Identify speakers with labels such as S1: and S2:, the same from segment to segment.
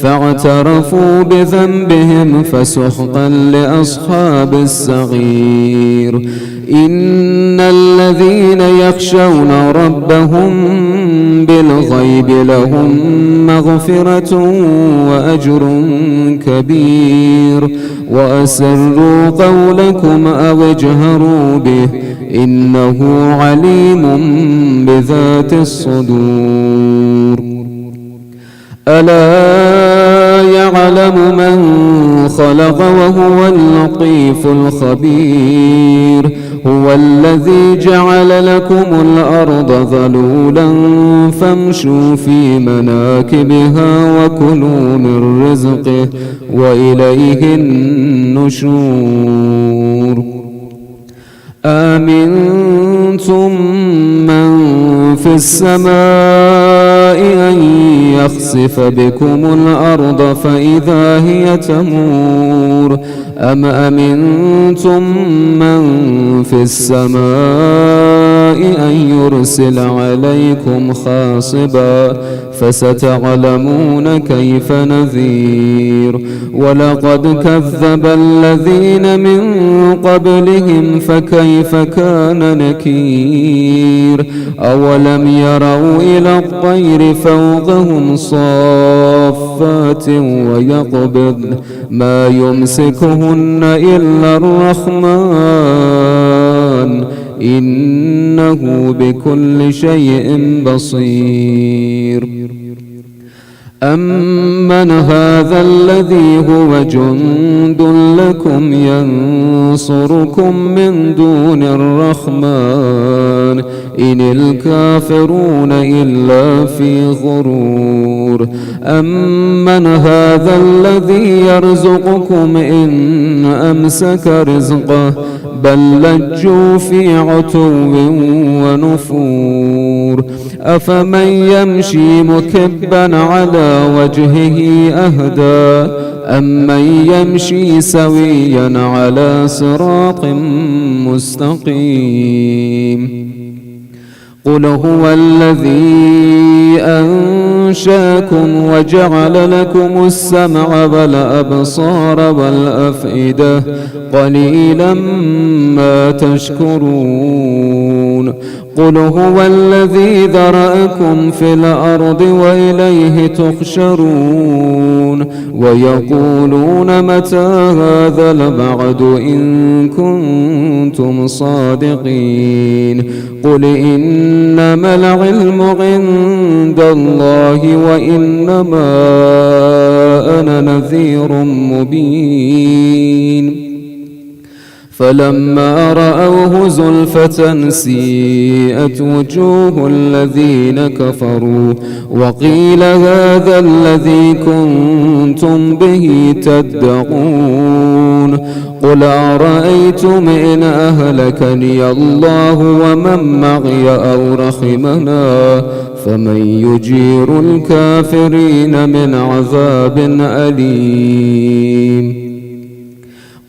S1: فاعترفوا بذنبهم فسحقا لأصحاب السعير. إن الذين يخشون ربهم بالغيب لهم مغفرة وأجر كبير. وأسروا قولكم أو اجهروا به إنه عليم بذات الصدور. ألا يعلم من خلق وهو اللطيف الخبير. هو الذي جعل لكم الأرض ذلولا فامشوا في مناكبها وكلوا من رزقه وإليه النشور. آمنتم من في السماء أن يخسف بكم الأرض فإذا هي تمور. أم أمنتم من في السماء أن يرسل عليكم حاصبا فستعلمون كيف نذير. ولقد كذب الذين من قبلهم فكيف كان نكير. أولم يروا إلى الطير فوقهم صافات ويقبضن ما يمسكهن إلا الرحمن إنه بكل شيء بصير. أمن هذا الذي هو جند لكم ينصركم من دون الرحمن إن الكافرون إلا في غرور. أمن هذا الذي يرزقكم إن أمسك رزقه بل لجوا في عتو ونفور. أفمن يمشي مكبا على وجهه أهدى أمن يمشي سويا على صراط مستقيم. قل هو الذي أنشاكم وجعل لكم السمع والأبصار والأفئدة قليلا ما تشكرون. قل هو الذي ذرأكم في الأرض وإليه تحشرون. ويقولون متى هذا الوعد إن كنتم صادقين. قل إنما العلم عند الله وإنما أنا نذير مبين. فلما رأوه زلفة سيئت وجوه الذين كفروا وقيل هذا الذي كنتم به تدعون. قل أرأيتم إن أهلكني الله ومن معي أو رحمنا فمن يجير الكافرين من عذاب أليم.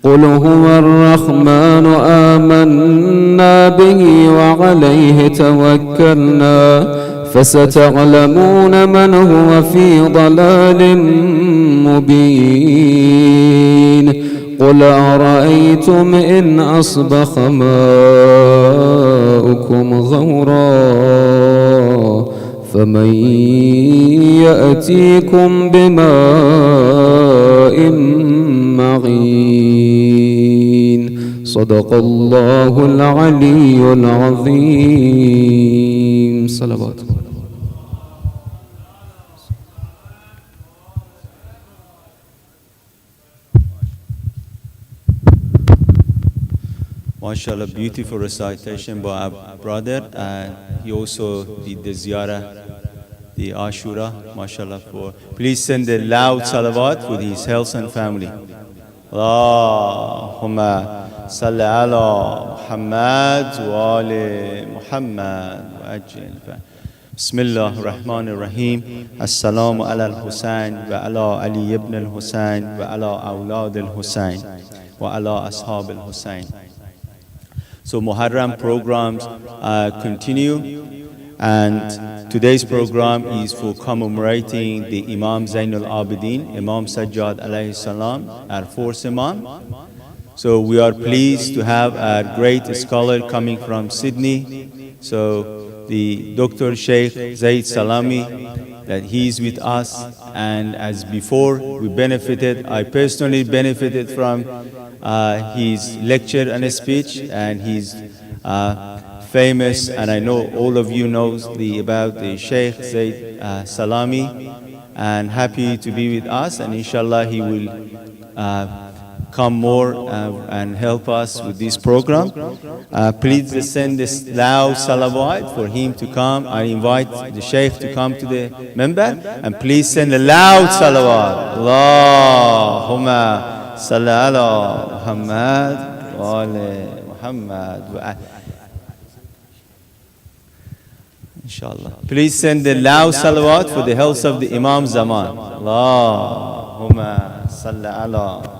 S1: قل هو الرحمن آمنا به وعليه توكلنا فستعلمون من هو في ضلال مبين. قل أرأيتم إن أصبح ماؤكم غورا فمن يأتيكم بماء معين. صدق الله العلي العظيم. صلوات.
S2: MashaAllah, beautiful recitation by our brother, and he also did the ziyarah, the Ashura, MashaAllah. Please send a loud salawat with his health and family. Allahumma salli ala Muhammad wa ali Muhammad wa ajil. Bismillah ar-Rahman ar-Rahim. Assalamu ala al-Husayn wa ala Ali ibn al-Husayn wa ala awlad al-Husayn wa ala ashab al-Husayn. So Muharram programs continue. And today's program is for commemorating the Imam Zain Al-Abidin, Imam Sajjad alayhi salam, our fourth Imam. So we are pleased to have a great scholar coming from Sydney. So the Dr. Sheikh Zaid Alsalami, that he is with us. And as before, I personally benefited from his lecture and speech, and he's famous, and I know all of you know about the Sheikh Zaid Alsalami, and happy to be with us, and inshallah he will come more and help us with this program. Please send this loud salawat for him to come. I invite the Sheikh to come to the member, and please send a loud salawat. Allahumma salli ala Muhammad wa ala Muhammad. Inshallah. Please send the loud salawat for the health of the Imam Zaman. Allahumma salli ala.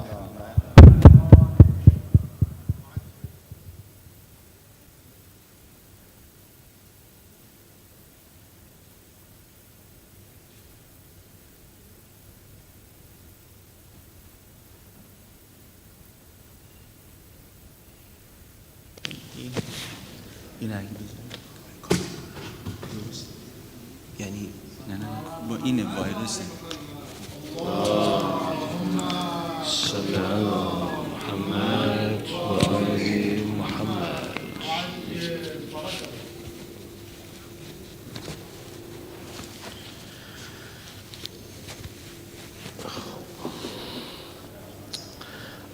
S3: يعني این وایرسه.
S1: اللهم صل على محمد وآل محمد.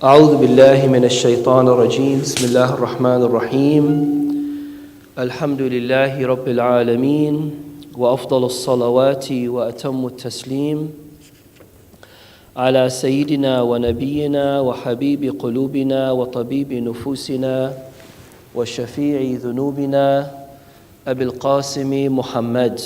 S4: أعوذ بالله من الشيطان الرجيم. بسم الله الرحمن الرحيم. الحمد لله رب العالمين، وأفضل الصلوات وأتم التسليم على سيدنا ونبينا وحبيب قلوبنا وطبيب نفوسنا وشفيع ذنوبنا أبي القاسم محمد.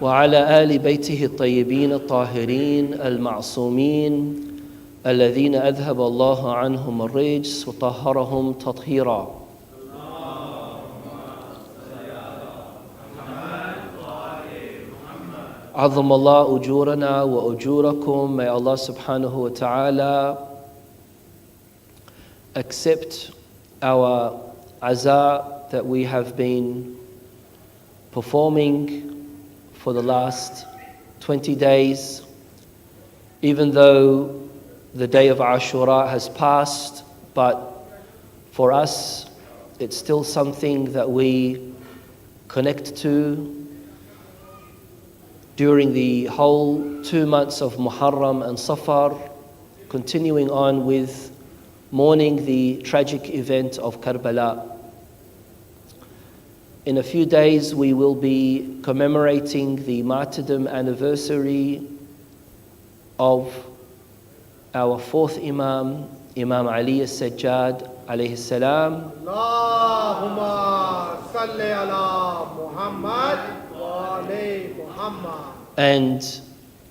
S4: وعلى آل بيته الطيبين الطاهرين المعصومين الذين أذهب الله عنهم الرجس وطهرهم تطهيرا. عظم الله أجورنا وأجوركم. May Allah subhanahu wa ta'ala accept our aza that we have been performing for the last 20 days, even though the day of Ashura has passed, but for us it's still something that we connect to during the whole 2 months of Muharram and Safar, continuing on with mourning the tragic event of Karbala. In a few days, we will be commemorating the martyrdom anniversary of our fourth Imam, Imam Ali Sajjad alayhi salam.
S5: Allahumma salli ala Muhammad wa ala Muhammad.
S4: And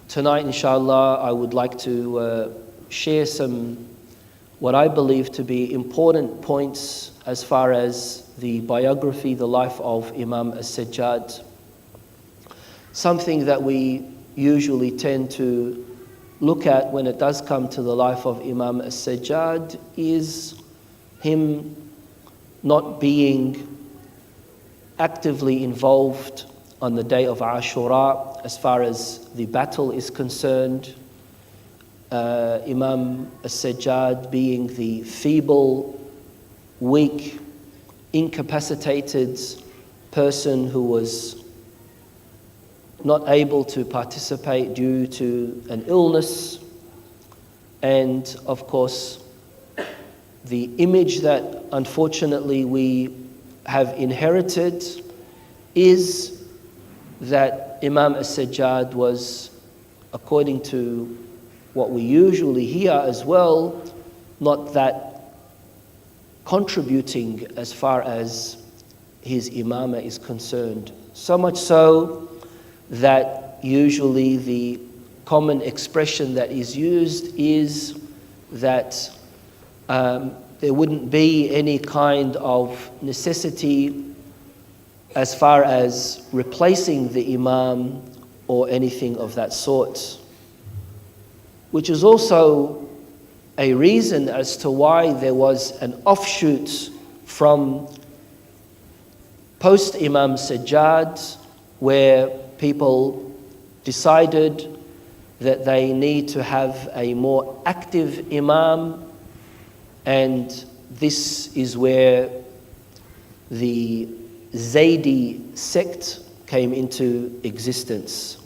S4: tonight, inshallah, I would like to share some what I believe to be important points as far as the biography, the life of Imam As-Sajjad. Something that we usually tend to look at when it does come to the life of Imam As-Sajjad is him not being actively involved on the day of Ashura as far as the battle is concerned. Imam As-Sajjad being the feeble, weak, incapacitated person who was not able to participate due to an illness. And of course, the image that unfortunately we have inherited is that Imam As-Sajjad was, according to what we usually hear as well, not that contributing as far as his imamah is concerned. So much so that usually the common expression that is used is that there wouldn't be any kind of necessity as far as replacing the Imam or anything of that sort. Which is also a reason as to why there was an offshoot from post-Imam Sajjad, where people decided that they need to have a more active Imam, and this is where the Zaydi sect came into existence.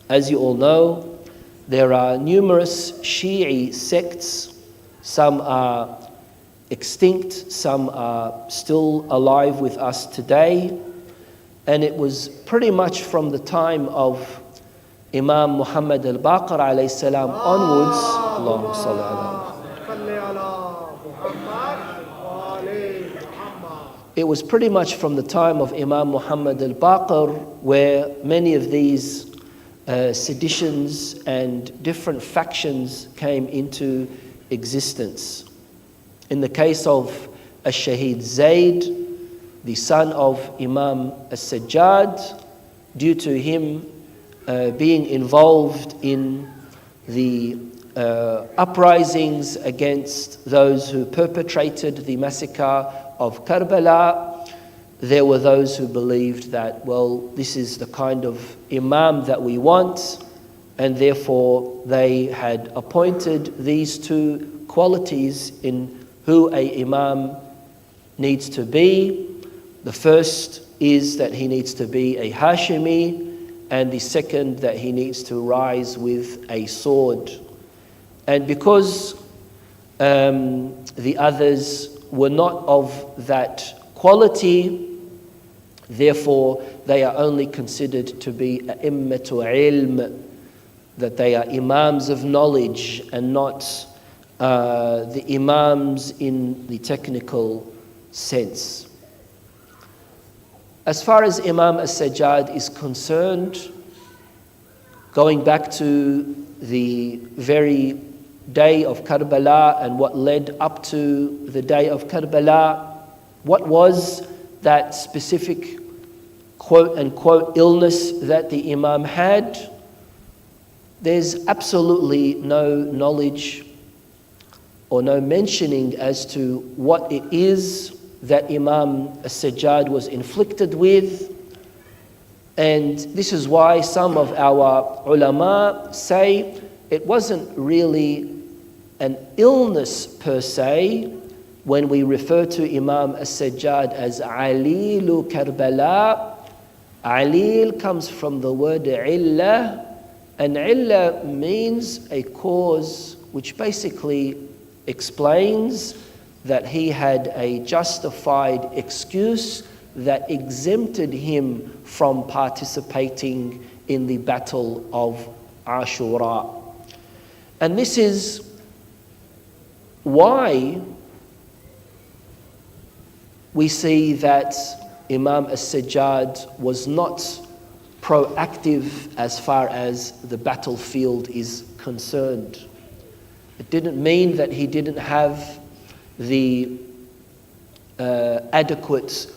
S4: As you all know, there are numerous Shi'i sects. Some are extinct, some are still alive with us today. And it was pretty much from the time of Imam Muhammad al-Baqir alayhi salam onwards. Allahumma salli ala. It was pretty much from the time of Imam Muhammad al-Baqir where many of these seditions and different factions came into existence. In the case of Sheikh Zaid, the son of Imam Sajjad, due to him being involved in the uprisings against those who perpetrated the massacre of Karbala, there were those who believed that, well, this is the kind of Imam that we want, and therefore they had appointed these two qualities in who a Imam needs to be. The first is that he needs to be a Hashimi, and the second that he needs to rise with a sword. And because the others were not of that quality, therefore they are only considered to be a'immatu ilm, that they are imams of knowledge and not the imams in the technical sense. As far as Imam Sajjad is concerned, going back to the very day of Karbala and what led up to the day of Karbala, what was that specific quote-unquote illness that the Imam had? There's absolutely no knowledge or no mentioning as to what it is that Imam Sajjad was inflicted with. And this is why some of our ulama say it wasn't really an illness per se when we refer to Imam Sajjad as Alilu Karbala. Alil comes from the word illah, and illah means a cause, which basically explains that he had a justified excuse that exempted him from participating in the battle of Ashura. And this is why we see that Imam Sajjad was not proactive as far as the battlefield is concerned. It didn't mean that he didn't have the adequate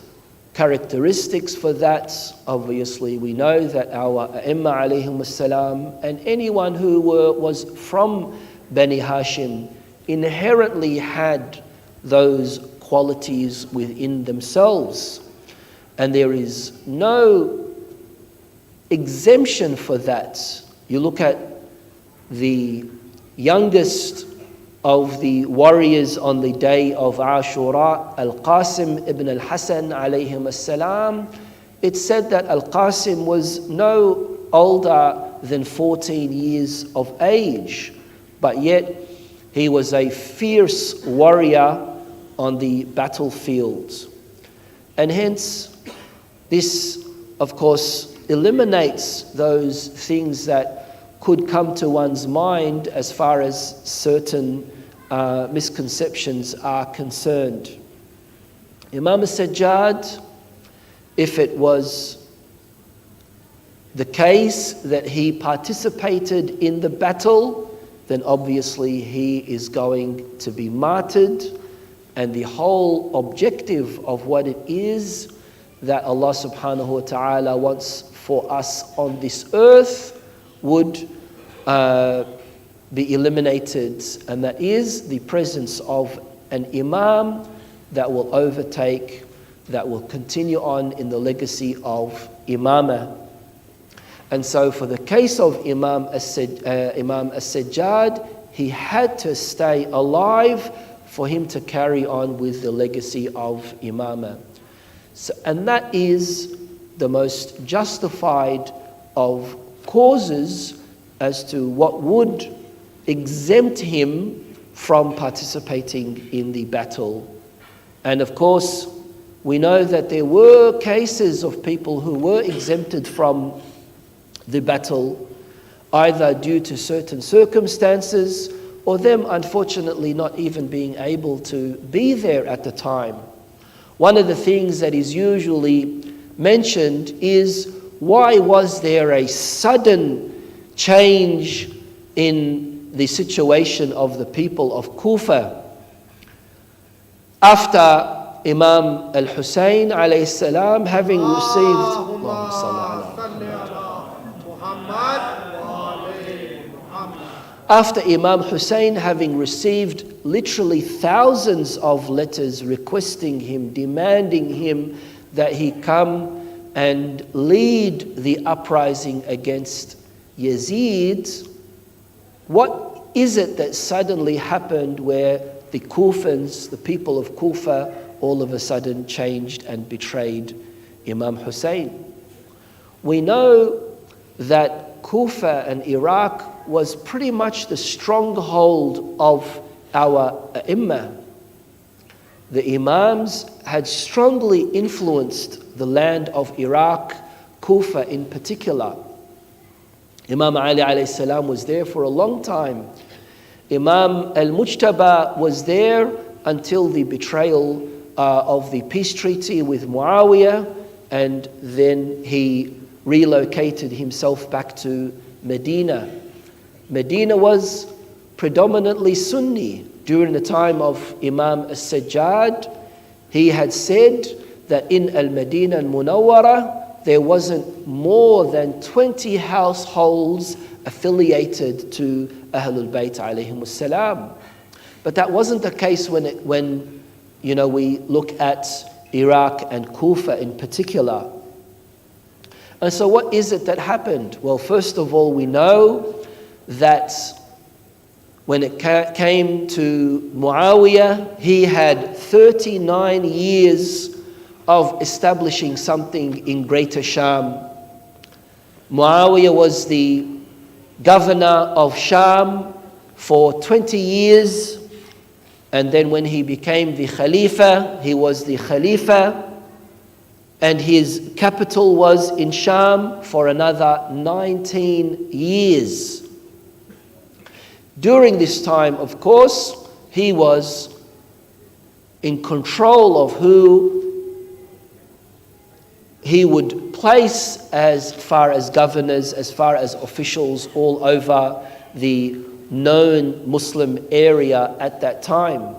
S4: characteristics for that. Obviously, we know that our Imam alayhim salam and anyone who was from Bani Hashim inherently had those qualities within themselves. And there is no exemption for that. You look at the youngest of the warriors on the day of Ashura, Al-Qasim ibn al-Hasan alayhim as-salam, it said that Al-Qasim was no older than 14 years of age, but yet he was a fierce warrior on the battlefield. And hence, this, of course, eliminates those things that could come to one's mind as far as certain misconceptions are concerned. Imam Sajjad, if it was the case that he participated in the battle, then obviously he is going to be martyred. And the whole objective of what it is that Allah subhanahu wa ta'ala wants for us on this earth would be eliminated, and that is the presence of an Imam that will overtake, that will continue on in the legacy of Imamah. And so for the case of Imam As-Sajjad, he had to stay alive for him to carry on with the legacy of Imamah. So, and that is the most justified of causes as to what would exempt him from participating in the battle. And of course, we know that there were cases of people who were exempted from the battle, either due to certain circumstances or them unfortunately not even being able to be there at the time. One of the things that is usually mentioned is, why was there a sudden change in the situation of the people of Kufa after Imam al-Hussein alayhi salam having received after Imam Hussein having received literally thousands of letters requesting him, demanding him that he come and lead the uprising against Yazid, what is it that suddenly happened where the Kufans, the people of Kufa, all of a sudden changed and betrayed Imam Hussein? We know that Kufa and Iraq was pretty much the stronghold of our Imam. The Imams had strongly influenced the land of Iraq, Kufa in particular. Imam Ali alayhi salam was there for a long time. Imam al-Mujtaba was there until the betrayal of the peace treaty with Muawiyah, and then he relocated himself back to Medina. Medina was predominantly Sunni. During the time of Imam As-Sajjad, he had said that in Al-Madinah al-Munawwara there wasn't more than 20 households affiliated to Ahlul Bayt alayhimus salam. But that wasn't the case when we look at Iraq and Kufa in particular. And so what is it that happened? Well, first of all, we know that when it came to Muawiyah, he had 39 years of establishing something in Greater Sham. Muawiyah was the governor of Sham for 20 years, and then when he became the Khalifa, he was the Khalifa, and his capital was in Sham for another 19 years. During this time, of course, he was in control of who he would place as far as governors, as far as officials all over the known Muslim area at that time.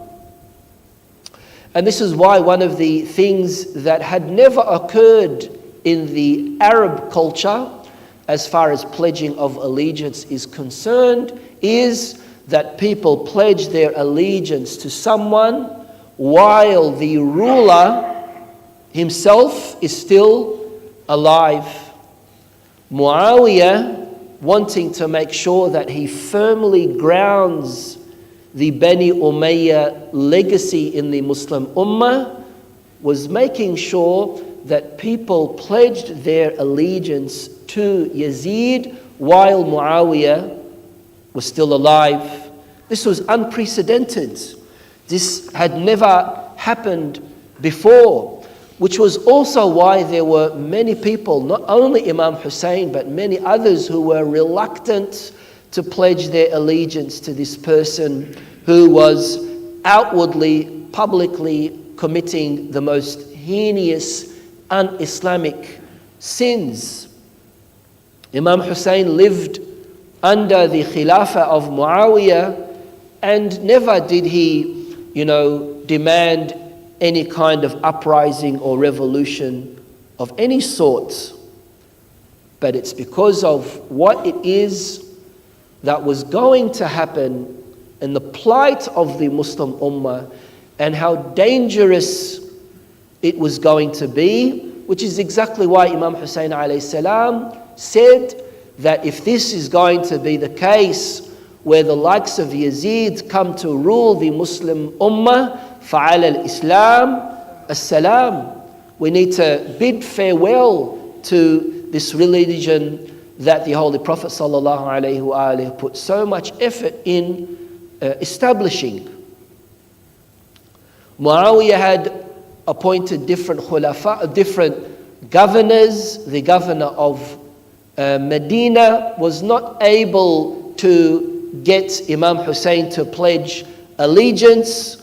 S4: And this is why one of the things that had never occurred in the Arab culture, as far as pledging of allegiance is concerned, is that people pledge their allegiance to someone while the ruler himself is still alive. Muawiyah, wanting to make sure that he firmly grounds the Bani Umayyah legacy in the Muslim Ummah, was making sure that people pledged their allegiance to Yazid while Muawiyah was still alive. This was unprecedented. This had never happened before, which was also why there were many people, not only Imam Hussein, but many others who were reluctant to pledge their allegiance to this person who was outwardly, publicly committing the most heinous, un-Islamic sins. Imam Hussein lived under the Khilafah of Muawiyah, and never did he, demand any kind of uprising or revolution of any sort. But it's because of what it is that was going to happen and the plight of the Muslim Ummah and how dangerous it was going to be, which is exactly why Imam Hussein alayhi salam said that if this is going to be the case where the likes of Yazid come to rule the Muslim Ummah, فَعَلَى الْإِسْلَامِ السَّلَامِ. We need to bid farewell to this religion that the Holy Prophet ﷺ put so much effort in establishing. Muawiyah had appointed different khulafa, different governors. The governor of Medina was not able to get Imam Hussein to pledge allegiance.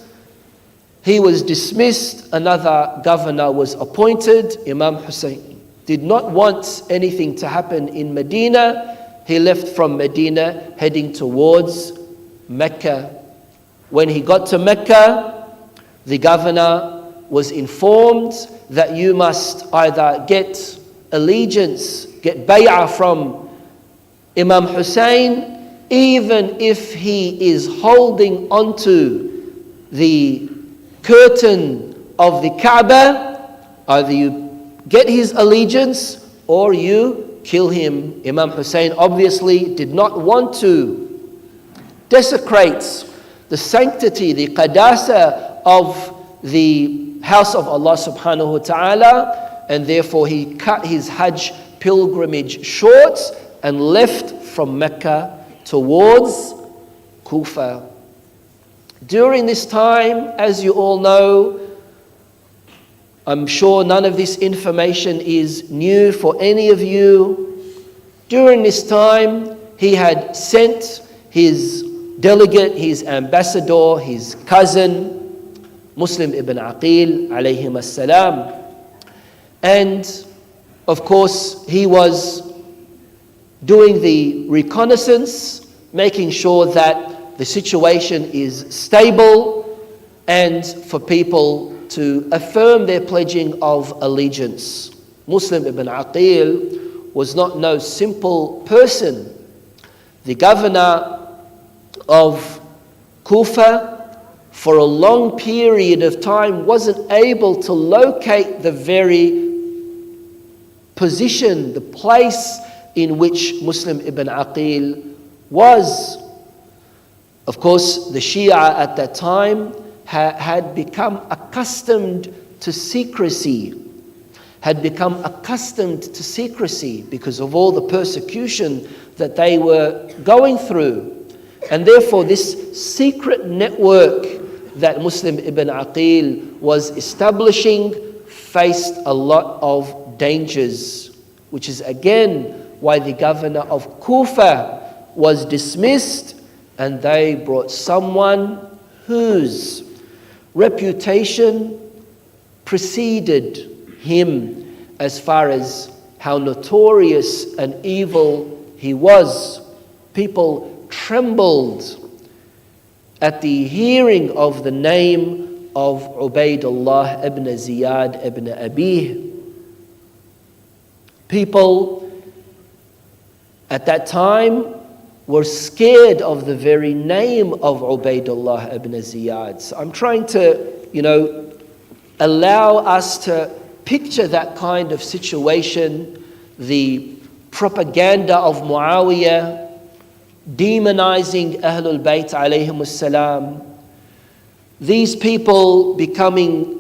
S4: He was dismissed. Another governor was appointed. Imam Hussein did not want anything to happen in Medina. He left from Medina heading towards Mecca. When he got to Mecca, the governor was informed that you must either get allegiance, get bay'ah from Imam Hussein, even if he is holding onto the curtain of the Kaaba. Either you get his allegiance or you kill him. Imam Hussein obviously did not want to desecrate the sanctity, the qadasa of the house of Allah subhanahu wa ta'ala, and therefore he cut his Hajj pilgrimage short and left from Mecca towards Kufa. During this time, as you all know, I'm sure none of this information is new for any of you. During this time, he had sent his delegate, his ambassador, his cousin, Muslim ibn Aqil, alayhim as-salam. And of course, he was doing the reconnaissance, making sure that the situation is stable, and for people to affirm their pledging of allegiance. Muslim ibn Aqil was not no simple person. The governor of Kufa, for a long period of time, wasn't able to locate the very position, the place in which Muslim ibn Aqil was. Of course, the Shia at that time had become accustomed to secrecy, because of all the persecution that they were going through. And therefore, this secret network that Muslim ibn Aqil was establishing faced a lot of dangers, which is again why the governor of Kufa was dismissed, and they brought someone whose reputation preceded him as far as how notorious and evil he was. People trembled at the hearing of the name of Ubaydullah ibn Ziyad ibn Abih. People at that time were scared of the very name of Ubaydullah ibn Ziyad. So I'm trying to, allow us to picture that kind of situation, the propaganda of Muawiyah, demonizing Ahlul Bayt alayhim as-salam. These people becoming,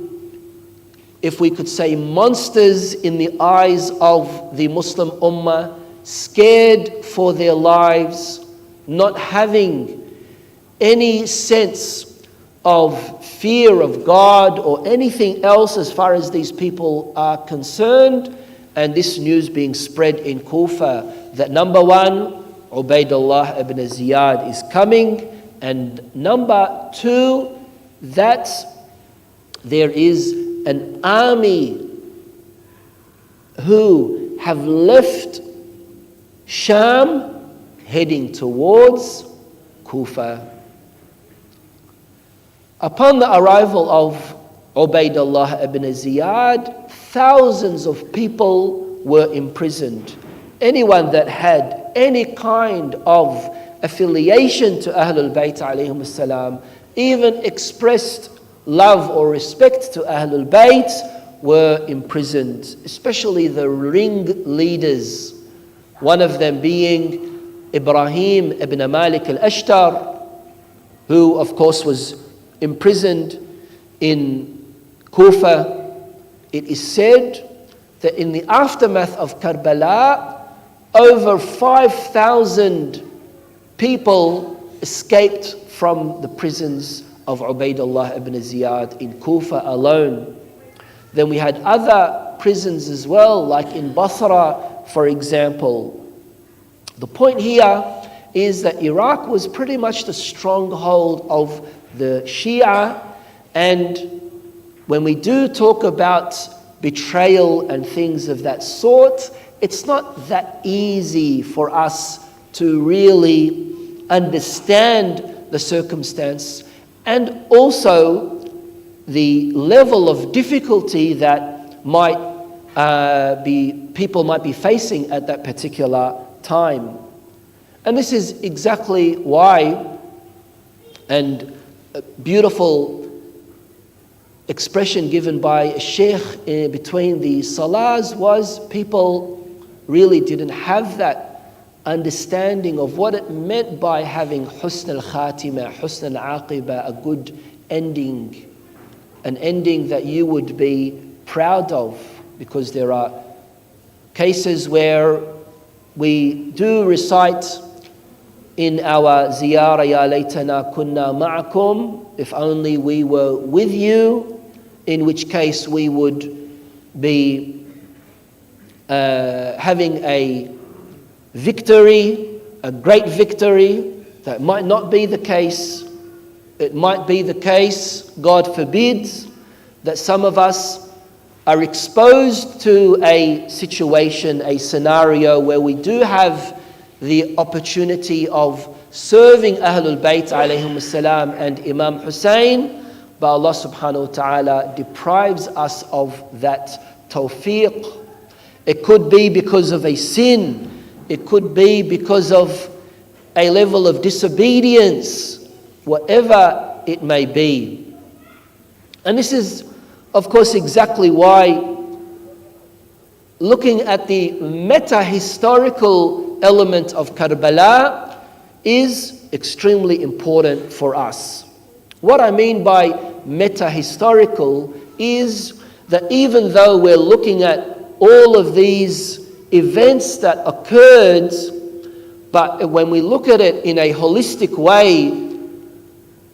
S4: if we could say, monsters in the eyes of the Muslim Ummah, scared for their lives, not having any sense of fear of God or anything else as far as these people are concerned. And this news being spread in Kufa that number one, Ubaydullah ibn Ziyad is coming, and number two, that there is an army who have left Sham, heading towards Kufa. Upon the arrival of Ubaydullah ibn Ziyad, thousands of people were imprisoned. Anyone that had any kind of affiliation to Ahlul Bayt alayhim salam, even expressed love or respect to Ahlul Bayt, were imprisoned, especially the ring leaders, one of them being Ibrahim ibn Malik al-Ashtar, who of course was imprisoned in Kufa. It is said that in the aftermath of Karbala, over 5,000 people escaped from the prisons of Ubaydullah ibn Ziyad in Kufa alone. Then we had other prisons as well, like in Basra, for example. The point here is that Iraq was pretty much the stronghold of the Shia, and when we do talk about betrayal and things of that sort, it's not that easy for us to really understand the circumstance and also the level of difficulty that people might be facing at that particular time. And this is exactly why, and a beautiful expression given by a sheikh between the salahs was, people really didn't have that understanding of what it meant by having husn al-khatimah, husn al-aqibah, a good ending, an ending that you would be proud of, because there are cases where we do recite in our ziyarah, ya laytana kunna ma'akum, if only we were with you, in which case we would be having a victory, a great victory. That might not be the case. It might be the case, God forbid, that some of us are exposed to a situation, a scenario where we do have the opportunity of serving Ahlul Bayt alayhim salam and Imam Hussein, but Allah subhanahu wa ta'ala deprives us of that tawfiq. It could be because of a sin. It could be because of a level of disobedience, whatever it may be. And this is, of course, exactly why looking at the meta-historical element of Karbala is extremely important for us. What I mean by meta-historical is that even though we're looking at all of these events that occurred, but when we look at it in a holistic way,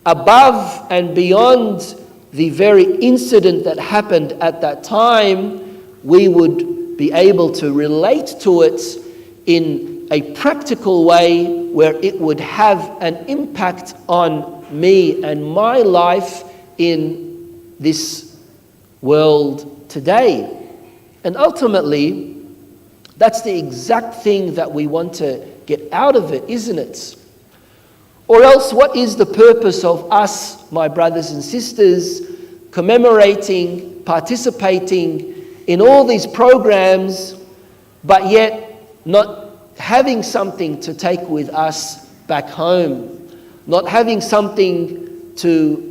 S4: above and beyond the very incident that happened at that time, we would be able to relate to it in a practical way where it would have an impact on me and my life in this world today. And ultimately, that's the exact thing that we want to get out of it, isn't it? Or else, what is the purpose of us, my brothers and sisters, commemorating, participating in all these programs, but yet not having something to take with us back home, not having something to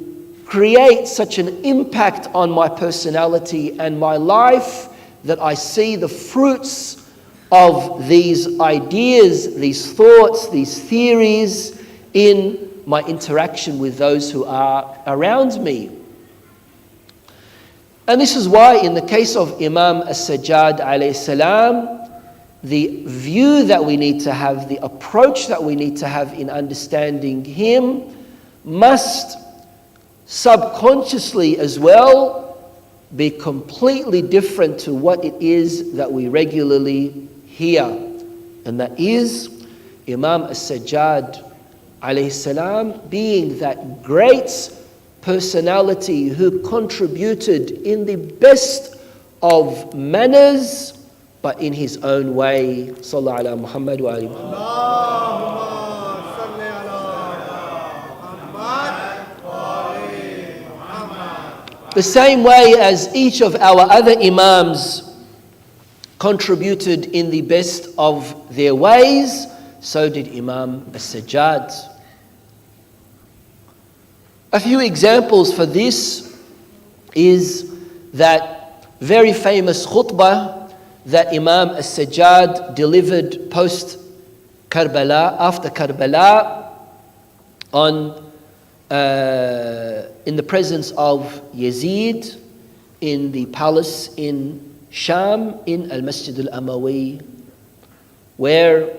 S4: create such an impact on my personality and my life that I see the fruits of these ideas, these thoughts, these theories in my interaction with those who are around me. And this is why in the case of Imam Sajjad alayhi salam, the view that we need to have, the approach that we need to have in understanding him must subconsciously as well be completely different to what it is that we regularly hear. And that is Imam Sajjad alayhi salam being that great personality who contributed in the best of manners, but in his own way. Sallallahu ala Muhammad wa ali Muhammad.
S5: Allahumma salli ala Muhammad wa ali Muhammad.
S4: The same way as each of our other Imams contributed in the best of their ways, so did Imam Sajjad. A few examples for this is that very famous khutbah that Imam Sajjad delivered post Karbala, after Karbala, in the presence of Yazid in the palace in Sham, in Al-Masjid Al-Amawi, where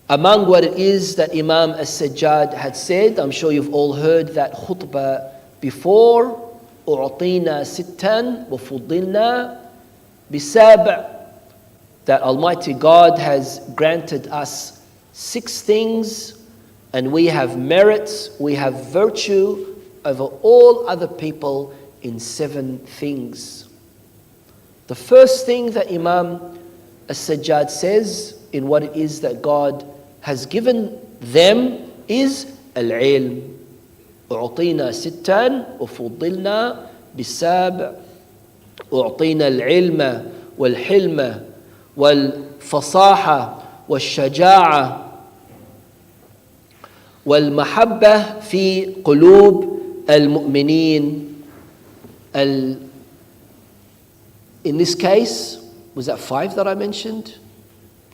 S4: among what it is that Imam Sajjad had said, I'm sure you've all heard that khutbah before, أُعْطِينَا سِتًّا وَفُضِّلْنَا بِسَابْعٍ, that Almighty God has granted us 6 things, and we have merit, we have virtue over all other people in 7 things. The first thing that Imam Sajjad says in what it is that God has given them is al-ilm. أعطينا ستا وفضلنا بالسابع. أعطينا العلم والحلم والفصاحة والشجاعة والمحبة في قلوب المؤمنين. In this case, was that 5 that I mentioned?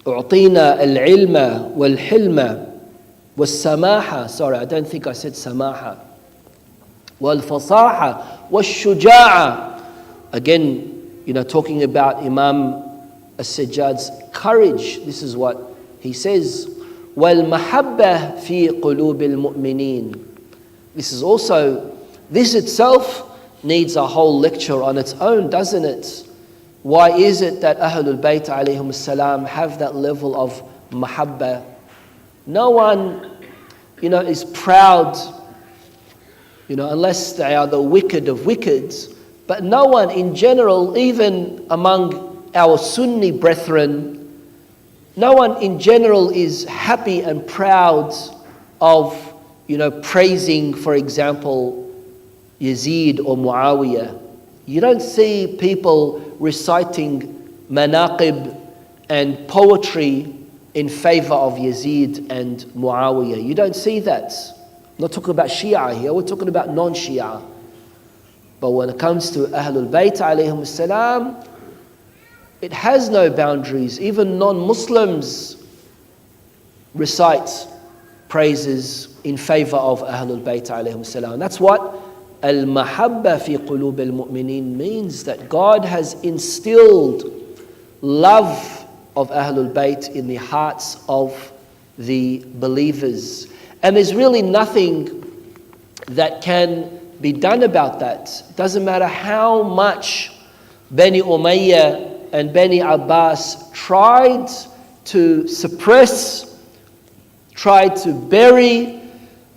S4: أعطينا العلم والحلم والسماحة. Sorry, I don't think I said سماحة. والفصاحة والشجاعة. Again, talking about Imam Sajjad's courage. This is what he says. والمحبة في قلوب المؤمنين. This itself needs a whole lecture on its own, doesn't it? Why is it that Ahlul Bayt alayhim salam have that level of mahabba? No one, is proud, unless they are the wicked of wickeds. But no one in general, even among our Sunni brethren, no one in general is happy and proud of, praising, for example, Yazid or Muawiyah. You don't see people reciting manaqib and poetry in favor of Yazid and Muawiyah. You don't see that. I'm not talking about Shia here, we're talking about non-Shia. But when it comes to Ahlul Bayt alayhim salam, it has no boundaries. Even non-Muslims recite praises in favor of Ahlul Bayt alayhim salam. That's what Al-Mahabba fi qulub al-mu'minin means, that God has instilled love of Ahlul Bayt in the hearts of the believers. And there's really nothing that can be done about that. It doesn't matter how much Bani Umayyah and Bani Abbas tried to suppress, tried to bury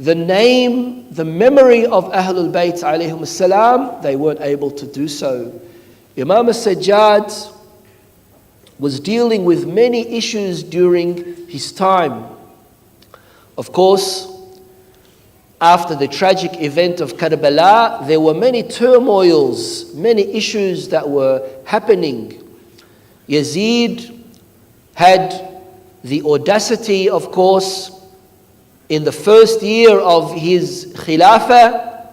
S4: the name, the memory of Ahlul Bayt alayhim salam, they weren't able to do so. Imam Sajjad was dealing with many issues during his time. Of course, after the tragic event of Karbala, there were many turmoils, many issues that were happening. Yazid had the audacity, of course, in the first year of his Khilafah,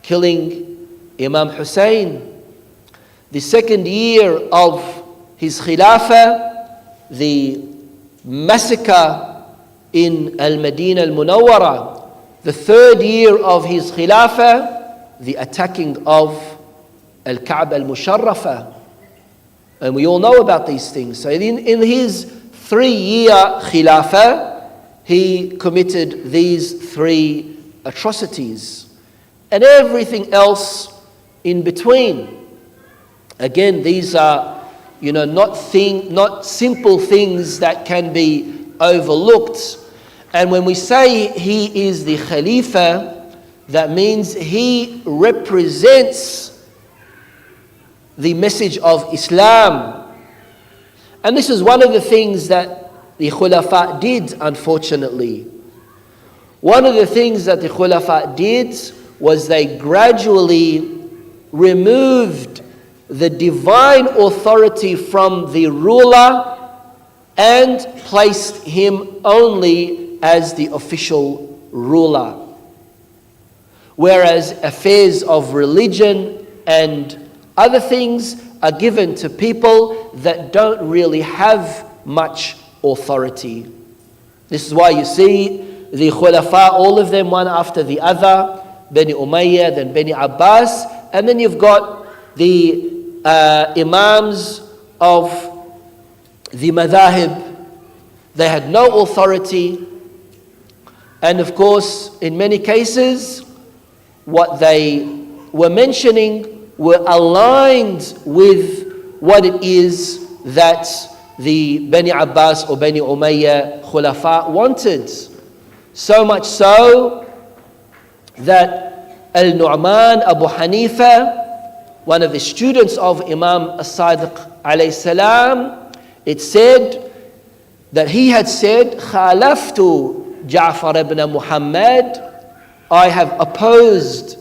S4: killing Imam Hussein. The second year of his Khilafah, the massacre in Al-Madinah Al-Munawwara. The third year of his Khilafah, the attacking of Al-Ka'bah Al-Musharrafah. And we all know about these things. So in his 3-year Khilafah, he committed these 3 atrocities. And everything else in between. Again, these are, not simple things that can be overlooked. And when we say he is the Khalifa, that means he represents the message of Islam. And this is one of the things that the Khulafa did, unfortunately. One of the things that the Khulafa did was they gradually removed the divine authority from the ruler and placed him only as the official ruler. Whereas affairs of religion and other things are given to people that don't really have much authority. This is why you see the Khulafa, all of them one after the other, Bani Umayyah, then Bani Abbas, and then you've got the Imams of the Madhahib. They had no authority, and of course, in many cases, what they were mentioning were aligned with what it is that the Bani Abbas or Bani Umayyah Khulafa wanted. So much so that Al-Nu'man Abu Hanifa, one of the students of Imam As-Sadiq alayhi salam, it said that he had said, "Khalaftu Ja'far ibn Muhammad," I have opposed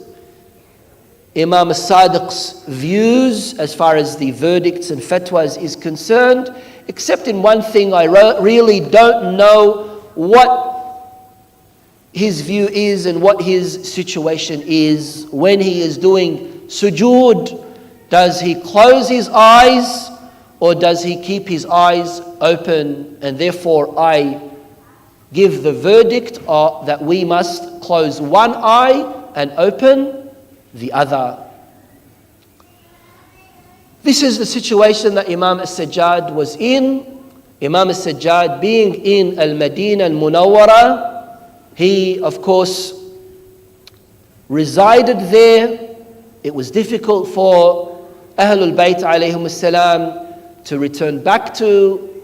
S4: Imam As-Sadiq's views as far as the verdicts and fatwas is concerned, except in one thing. I really don't know what his view is and what his situation is. When he is doing sujood, does he close his eyes or does he keep his eyes open? And therefore I give the verdict that we must close one eye and open the other. This is the situation that Imam As-Sajjad was in. Imam As-Sajjad being in Al-Madinah Al-Munawwara, he of course resided there. It was difficult for Ahlul Bayt alayhim salam to return back to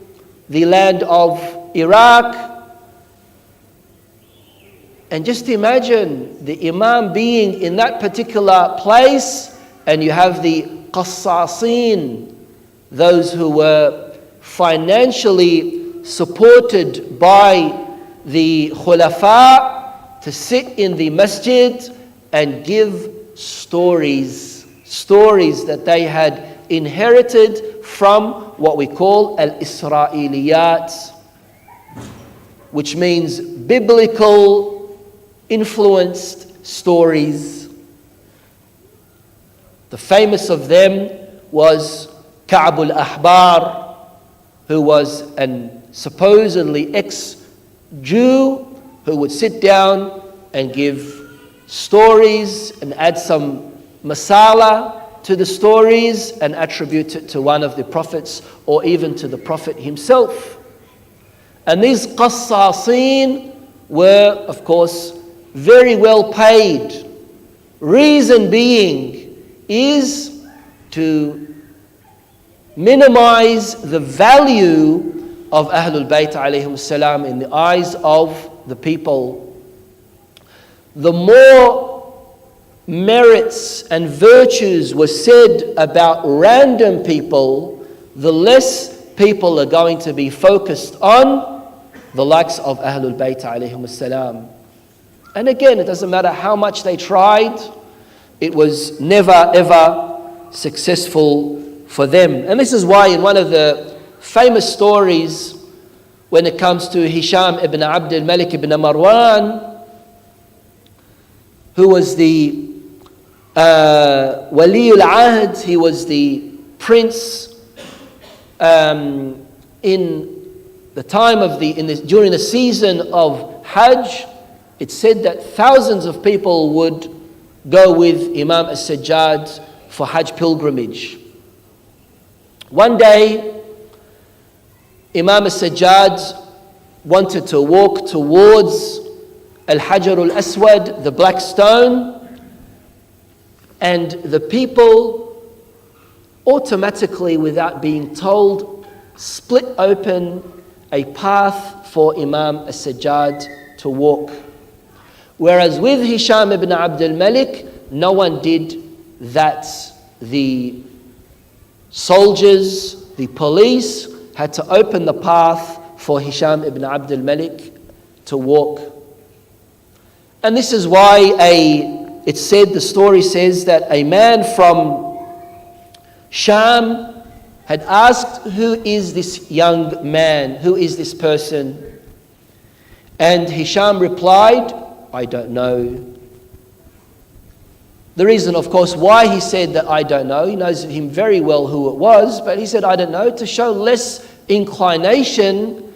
S4: the land of Iraq. And just imagine the Imam being in that particular place, and you have the Qassasin, those who were financially supported by the Khulafa, to sit in the masjid and give stories that they had inherited from what we call al-Isra'iliyat, which means biblical influenced stories. The famous of them was Ka'b al-Ahbar, who was an supposedly ex-Jew who would sit down and give stories and add some masala to the stories and attribute it to one of the prophets or even to the prophet himself. And these Qassasin were, of course, very well paid. Reason being is to minimize the value of Ahlul Bayt alayhim salam in the eyes of the people. The more merits and virtues were said about random people, the less people are going to be focused on the likes of Ahlul Bayt alayhim salam. And again, it doesn't matter how much they tried, it was never ever successful for them. And this is why in one of the famous stories when it comes to Hisham ibn Abd al-Malik ibn Marwan, who was the Wali al-Ahd, he was the prince in the time of during the season of Hajj. It's said that thousands of people would go with Imam As-Sajjad for Hajj pilgrimage. One day, Imam As-Sajjad wanted to walk towards Al-Hajar al-Aswad, the black stone, and the people automatically, without being told, split open a path for Imam As-Sajjad to walk. Whereas with Hisham ibn Abd al-Malik, no one did that. The soldiers, the police had to open the path for Hisham ibn Abd al-Malik to walk. And this is why the story says that a man from Sham had asked, who is this young man? Who is this person? And Hisham replied, I don't know. The reason, of course, why he said that I don't know, he knows him very well who it was, but he said I don't know to show less inclination,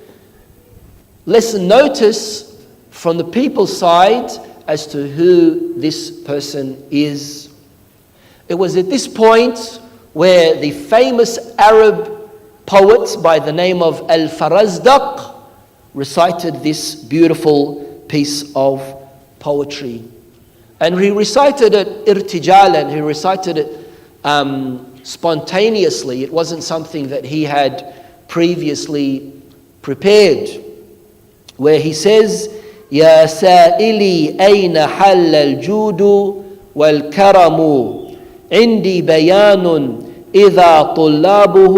S4: less notice from the people's side as to who this person is. It was at this point where the famous Arab poet by the name of Al-Farazdaq recited this beautiful piece of poetry. And he recited it irtijalan, he recited it spontaneously. It wasn't something that he had previously prepared. Where he says, يا سائلي أين حل الجود والكرم عندي بيان إذا طلابه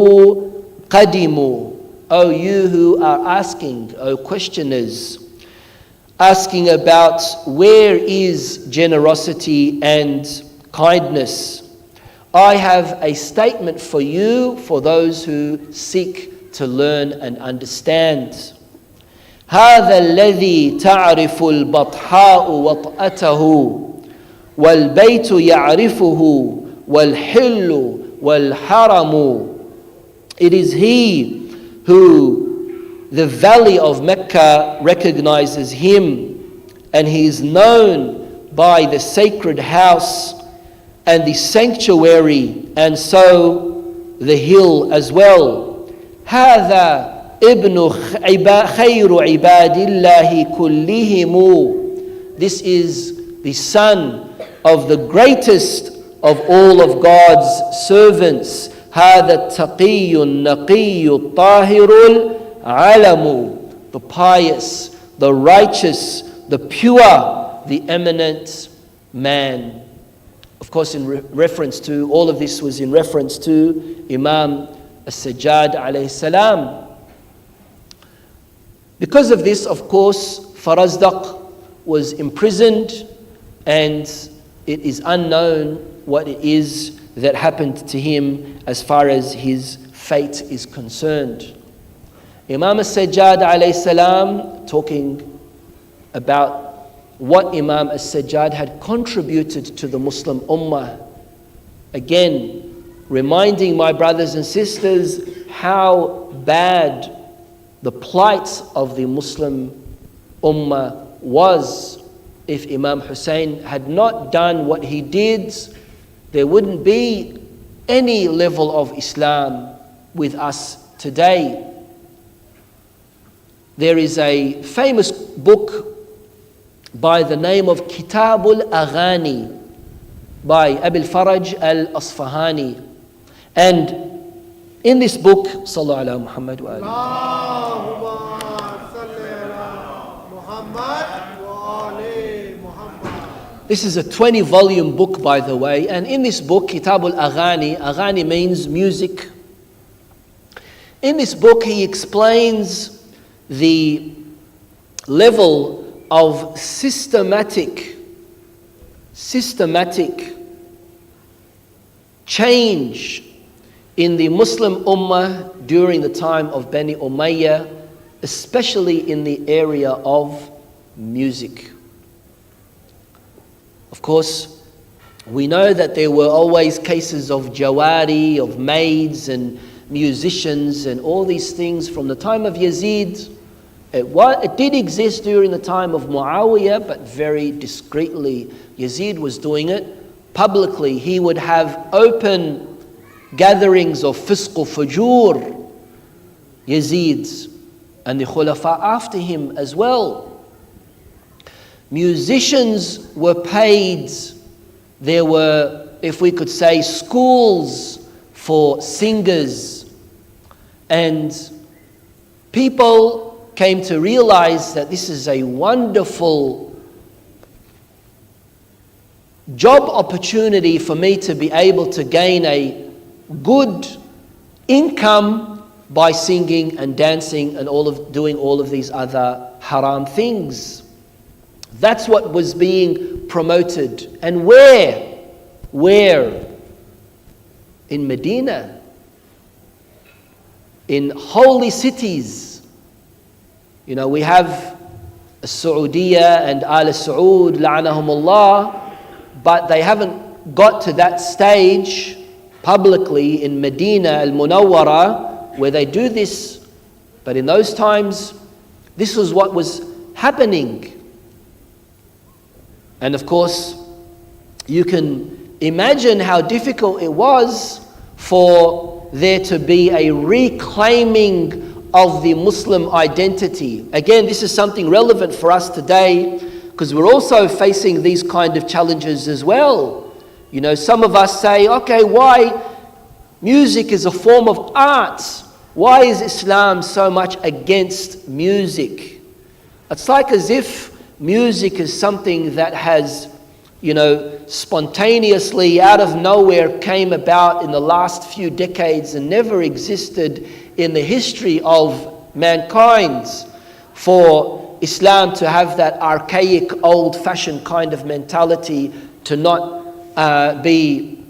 S4: قدموا. O you who are asking, O questioners, asking about where is generosity and kindness, I have a statement for you, for those who seek to learn and understand. هذا الذي تعرف البطحاء وطأته والبيت يعرفه والحل والحرم. It is he who the valley of Mecca recognizes him, and he is known by the sacred house and the sanctuary, and so the hill as well. هذا ابن خير عباد الله كلهم. This is the son of the greatest of all of God's servants. هذا التقي النقي الطاهر العلم. The pious, the righteous, the pure, the eminent man. Of course, in reference to, all of this was in reference to Imam Sajjad alayhi salam. Because of this, of course, Farazdaq was imprisoned, and it is unknown what it is that happened to him as far as his fate is concerned. Imam Sajjad alayhi salam, talking about what Imam Sajjad had contributed to the Muslim Ummah. Again, reminding my brothers and sisters how bad the plight of the Muslim Ummah was. If Imam Hussein had not done what he did, there wouldn't be any level of Islam with us today. There is a famous book by the name of Kitabul Aghani by Abil Faraj al-Asfahani. And in this book, Sallallahu Alaihi Muhammad wa This is a 20-volume book, by the way. And in this book, Kitabul Aghani, Aghani means music. In this book, he explains the level of systematic change in the Muslim Ummah during the time of Bani Umayyah, especially in the area of music. Of course, we know that there were always cases of jawari, of maids and musicians and all these things from the time of Yazid. It did exist during the time of Muawiyah, but very discreetly. Yazid was doing it publicly. He would have open gatherings of fisq fujur, Yazid's, and the Khulafa after him as well. Musicians were paid. There were, if we could say, schools for singers. And people came to realize that this is a wonderful job opportunity for me to be able to gain a good income by singing and dancing and doing all of these other haram things. That's what was being promoted. And where? Where? In Medina. In holy cities. You know, we have Saudiya and Al Saud, la'anahumullah, but they haven't got to that stage publicly in Medina al-Munawwara where they do this. But in those times, this was what was happening. And of course, you can imagine how difficult it was for there to be a reclaiming of the Muslim identity. Again, this is something relevant for us today because we're also facing these kind of challenges as well. You know, some of us say, okay, why music is a form of art? Why is Islam so much against music? It's like as if music is something that has, you know, spontaneously out of nowhere came about in the last few decades and never existed in the history of mankind. For Islam to have that archaic, old-fashioned kind of mentality, to not be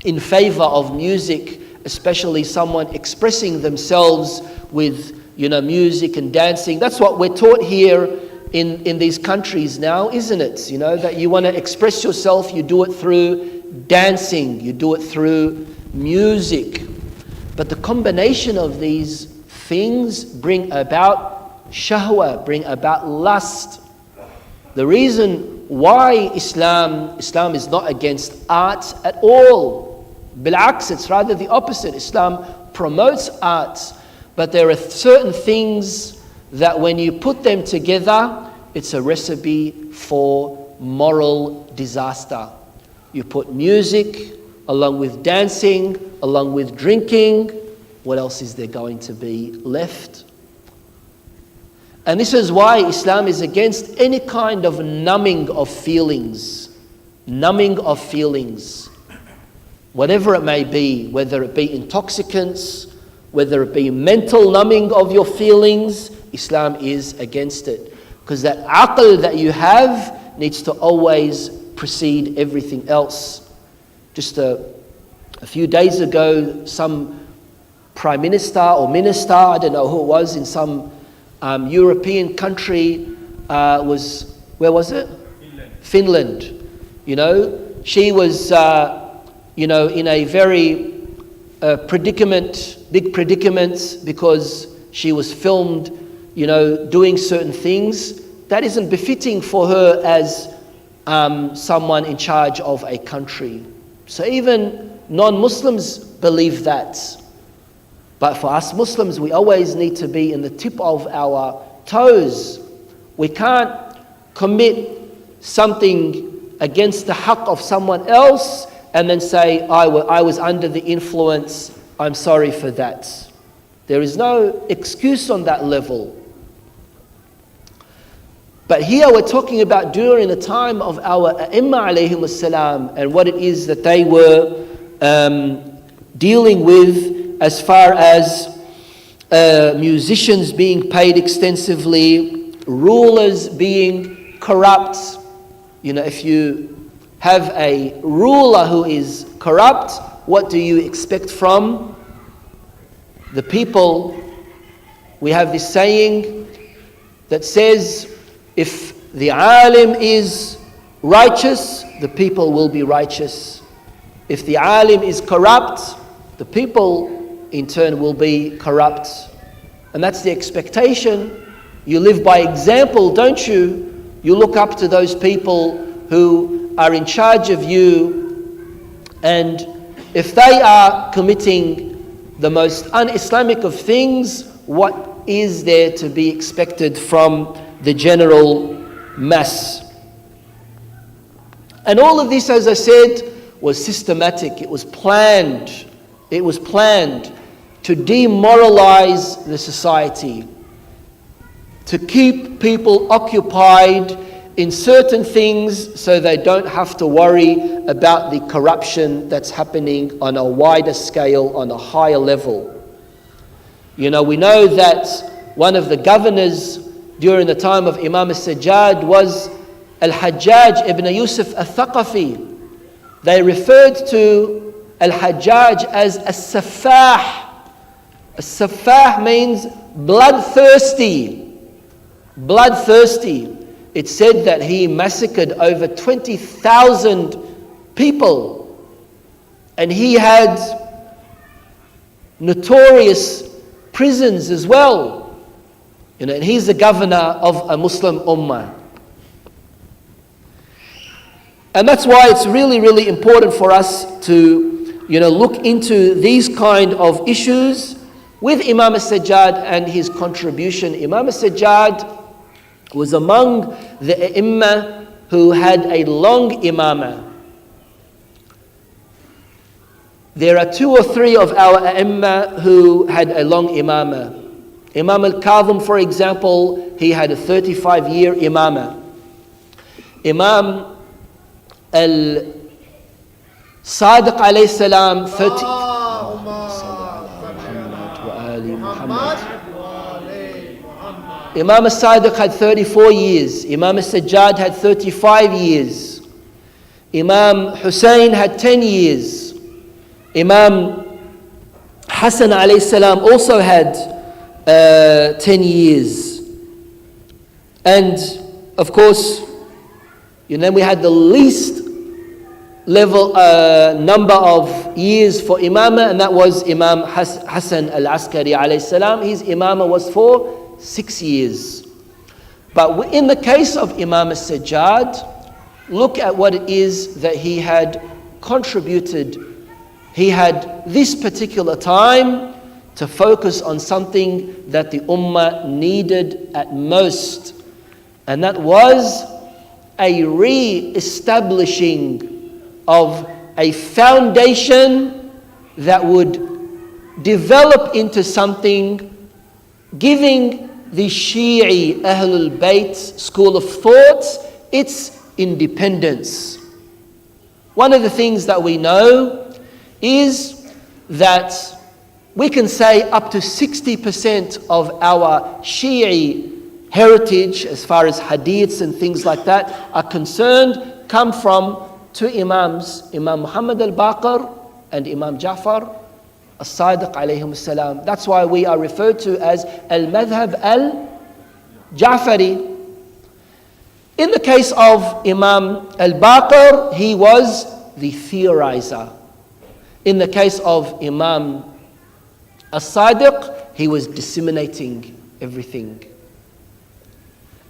S4: in favor of music, especially someone expressing themselves with, you know, music and dancing. That's what we're taught here in these countries now, isn't it? You know, that you want to express yourself, you do it through dancing, you do it through music. But the combination of these things bring about shahwa, bring about lust. The reason why Islam is not against art at all. Bil'aks, it's rather the opposite. Islam promotes arts, but there are certain things that when you put them together, it's a recipe for moral disaster. You put music along with dancing, along with drinking. What else is there going to be left? And this is why Islam is against any kind of numbing of feelings. Numbing of feelings. Whatever it may be, whether it be intoxicants, whether it be mental numbing of your feelings, Islam is against it. Because that aql that you have needs to always precede everything else. Just a few days ago, some prime minister or minister, I don't know who it was, in some European country was, where was it? Finland. You know, she was, you know, in a very big predicament because she was filmed, you know, doing certain things. That isn't befitting for her as someone in charge of a country. So even non-Muslims believe that. But for us Muslims, we always need to be in the tip of our toes. We can't commit something against the haqq of someone else and then say, I was under the influence, I'm sorry for that. There is no excuse on that level. But here we're talking about during the time of our Imam alayhim salam and what it is that they were dealing with as far as musicians being paid extensively, rulers being corrupt. You know, if you have a ruler who is corrupt, what do you expect from the people? We have this saying that says, if the alim is righteous, the people will be righteous. If the alim is corrupt, the people in turn will be corrupt. And that's the expectation. You live by example, don't you? You look up to those people who are in charge of you, and if they are committing the most un-Islamic of things, what is there to be expected from the general mass? And all of this, as I said, was systematic. It was planned. It was planned to demoralize the society, to keep people occupied in certain things so they don't have to worry about the corruption that's happening on a wider scale, on a higher level. You know, we know that one of the governors during the time of Imam Sajjad was Al-Hajjaj ibn Yusuf al-Thaqafi. They referred to Al-Hajjaj as As-Saffah. As-Saffah means bloodthirsty. Bloodthirsty. It said that he massacred over 20,000 people. And he had notorious prisons as well. You know, and he's the governor of a Muslim ummah. And that's why it's really, really important for us to, you know, look into these kind of issues with Imam Sajjad and his contribution. Imam Sajjad was among the Imam who had a long imamah. There are 2 or 3 of our Imam who had a long imamah. Imam al-Kadhim, for example, he had a 35-year imamah. Imam al-Sadiq alayhi salam, 30. Imam al-Sadiq had 34 years. Imam al-Sajjad had 35 years. Imam Hussein had 10 years. Imam Hassan alayhi salam also had 10 years. And of course, and then we had the least level number of years for imamah, and that was Imam Hassan al-Askari alayhi salam. His imamah was for 6 years. But in the case of Imam al-Sajjad, look at what it is that he had contributed. He had this particular time to focus on something that the ummah needed at most, and that was a re-establishing of a foundation that would develop into something, giving the Shi'i Ahlul Bayt school of thought its independence. One of the things that we know is that we can say up to 60% of our Shi'i heritage, as far as hadiths and things like that are concerned, come from 2 Imams, Imam Muhammad al-Baqir and Imam Ja'far al-Sadiq alayhim salam. That's why we are referred to as al-Madhab al-Ja'fari. In the case of Imam al-Baqir, he was the theorizer. In the case of Imam al-Sadiq, he was disseminating everything.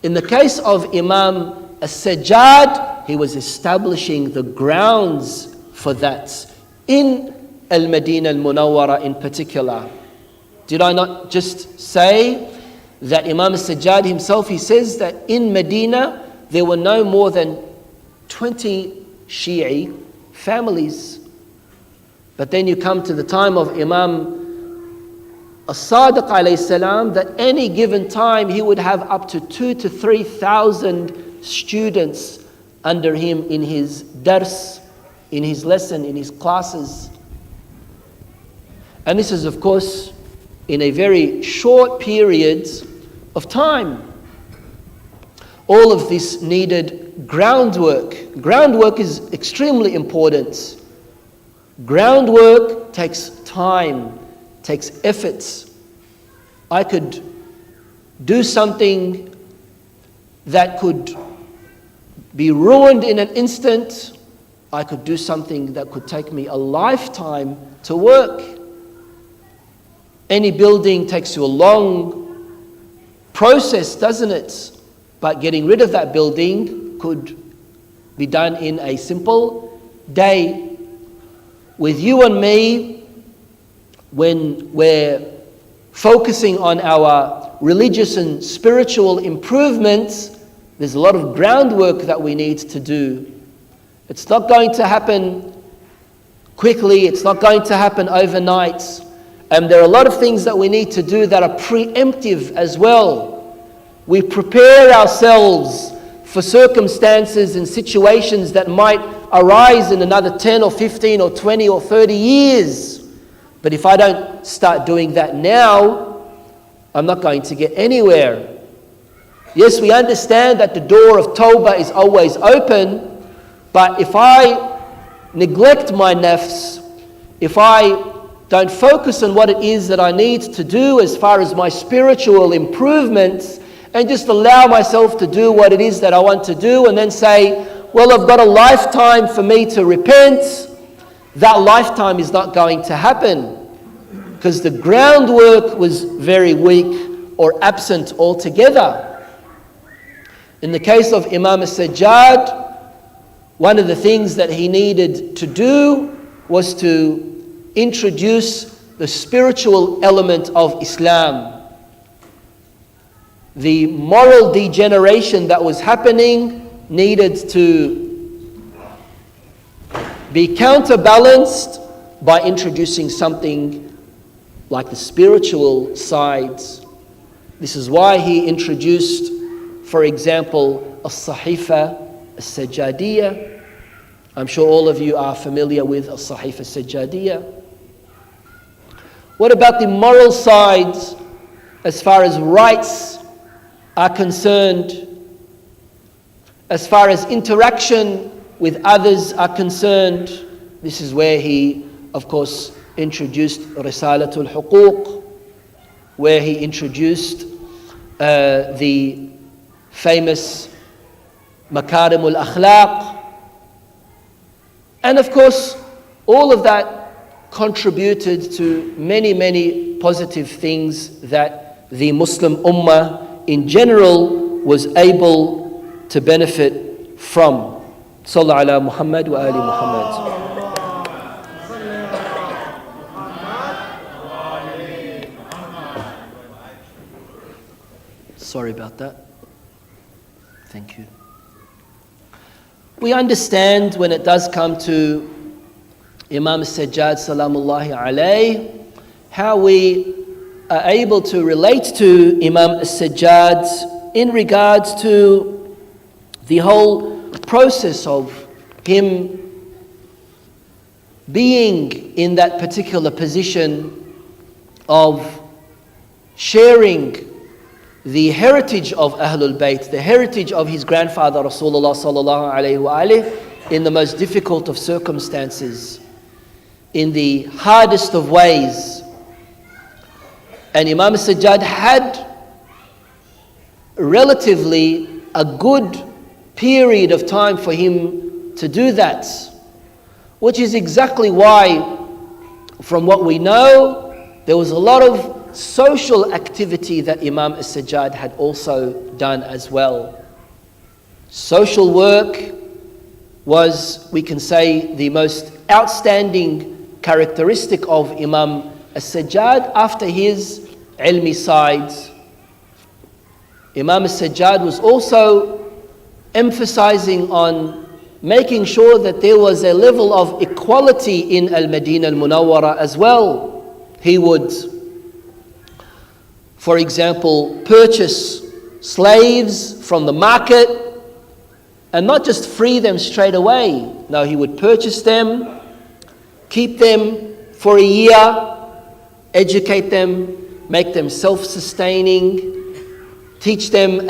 S4: In the case of Imam al-Sajjad, he was establishing the grounds for that in Al-Madinah al-Munawwara in particular. Did I not just say that Imam al-Sajjad himself, he says that in Medina there were no more than 20 Shi'i families. But then you come to the time of Imam As-Sadiq alayhi salam, that any given time he would have up to 2,000 to 3,000 students under him in his dars, in his lesson, in his classes. And this is, of course, in a very short period of time. All of this needed groundwork. Groundwork is extremely important. Groundwork takes time, takes efforts. I could do something that could be ruined in an instant. I could do something that could take me a lifetime to work. Any building takes you a long process, doesn't it? But getting rid of that building could be done in a simple day. With you and me, when we're focusing on our religious and spiritual improvements, there's a lot of groundwork that we need to do. It's not going to happen quickly. It's not going to happen overnight. And there are a lot of things that we need to do that are preemptive as well. We prepare ourselves for circumstances and situations that might arise in another 10 or 15 or 20 or 30 years. But if I don't start doing that now, I'm not going to get anywhere. Yes, we understand that the door of Tawbah is always open, but if I neglect my nafs, if I don't focus on what it is that I need to do as far as my spiritual improvements, and just allow myself to do what it is that I want to do, and then say, well, I've got a lifetime for me to repent, that lifetime is not going to happen, because the groundwork was very weak or absent altogether. In the case of Imam Sajjad, one of the things that he needed to do was to introduce the spiritual element of Islam. The moral degeneration that was happening needed to be counterbalanced by introducing something like the spiritual sides. This is why he introduced, for example, As-Sahifa As-Sajjadiyya. I'm sure all of you are familiar with As-Sahifa As-Sajjadiyya. What about the moral sides as far as rights are concerned, as far as interaction with others are concerned? This is where he, of course, introduced Risalatul Huquq, where he introduced the famous Makarimul Akhlaq. And of course, all of that contributed to many, many positive things that the Muslim Ummah in general was able to benefit from. Sallallahu ala Muhammad wa ali Muhammad. Sorry about that. Thank you. We understand when it does come to Imam Sajjad salamullahi alayh, how we are able to relate to Imam Sajjad in regards to the whole process of him being in that particular position of sharing the heritage of Ahlul Bayt, the heritage of his grandfather Rasulullah sallallahu alayhi wa alihi, in the most difficult of circumstances, in the hardest of ways. And Imam Sajjad had relatively a good period of time for him to do that, which is exactly why, from what we know, there was a lot of social activity that Imam Sajjad had also done as well. Social work was, we can say, the most outstanding characteristic of Imam Sajjad after his ilmi sides. Imam Sajjad was also emphasizing on making sure that there was a level of equality in Al-Madinah Al-Munawwara as well. He would, for example, purchase slaves from the market and not just free them straight away. No, he would purchase them, keep them for a year, educate them, make them self-sustaining, teach them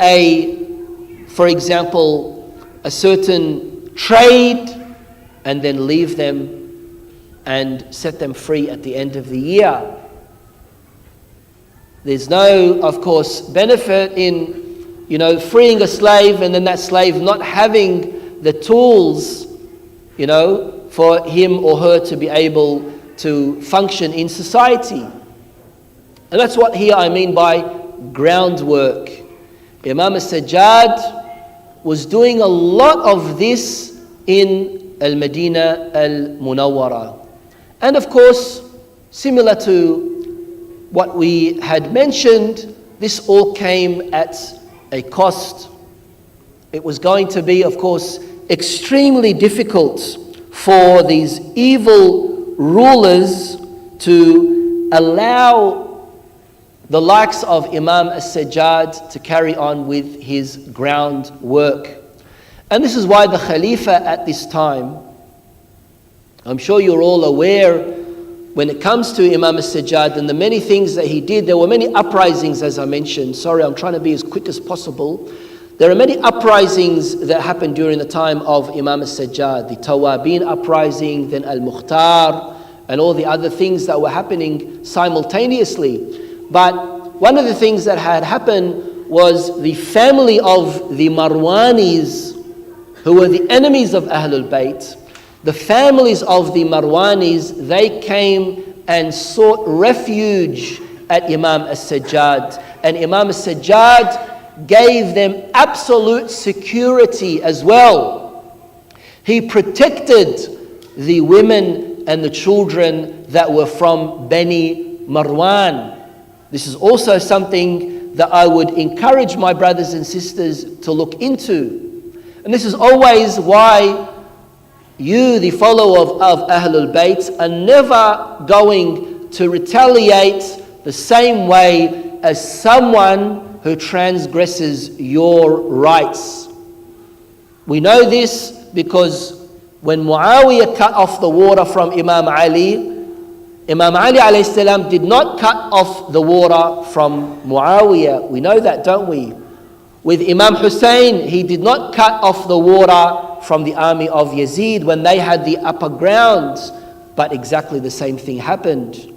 S4: for example, a certain trade, and then leave them and set them free at the end of the year. There's no, of course, benefit in, freeing a slave and then that slave not having the tools, for him or her to be able to function in society. And that's what here I mean by groundwork. Imam Sajjad was doing a lot of this in Al-Madinah Al-Munawwara. And of course, similar to what we had mentioned, this all came at a cost. It was going to be, of course, extremely difficult for these evil rulers to allow the likes of Imam Sajjad to carry on with his groundwork. And this is why the Khalifa at this time, I'm sure you're all aware, when it comes to Imam Sajjad and the many things that he did, there were many uprisings, as I mentioned. Sorry, I'm trying to be as quick as possible. There are many uprisings that happened during the time of Imam Sajjad. The Tawabin uprising, then Al-Mukhtar, and all the other things that were happening simultaneously. But one of the things that had happened was the family of the Marwanis, who were the enemies of Ahlul Bayt. The families of the Marwanis, they came and sought refuge at Imam As-Sajjad. And Imam As-Sajjad gave them absolute security as well. He protected the women and the children that were from Bani Marwan. This is also something that I would encourage my brothers and sisters to look into. And this is always why you, the follower of Ahlul Bayt, are never going to retaliate the same way as someone who transgresses your rights. We know this because when Muawiyah cut off the water from Imam Ali, Imam Ali alayhi salam did not cut off the water from Muawiyah. We know that, don't we? With Imam Hussein, he did not cut off the water from the army of Yazid when they had the upper ground, but exactly the same thing happened.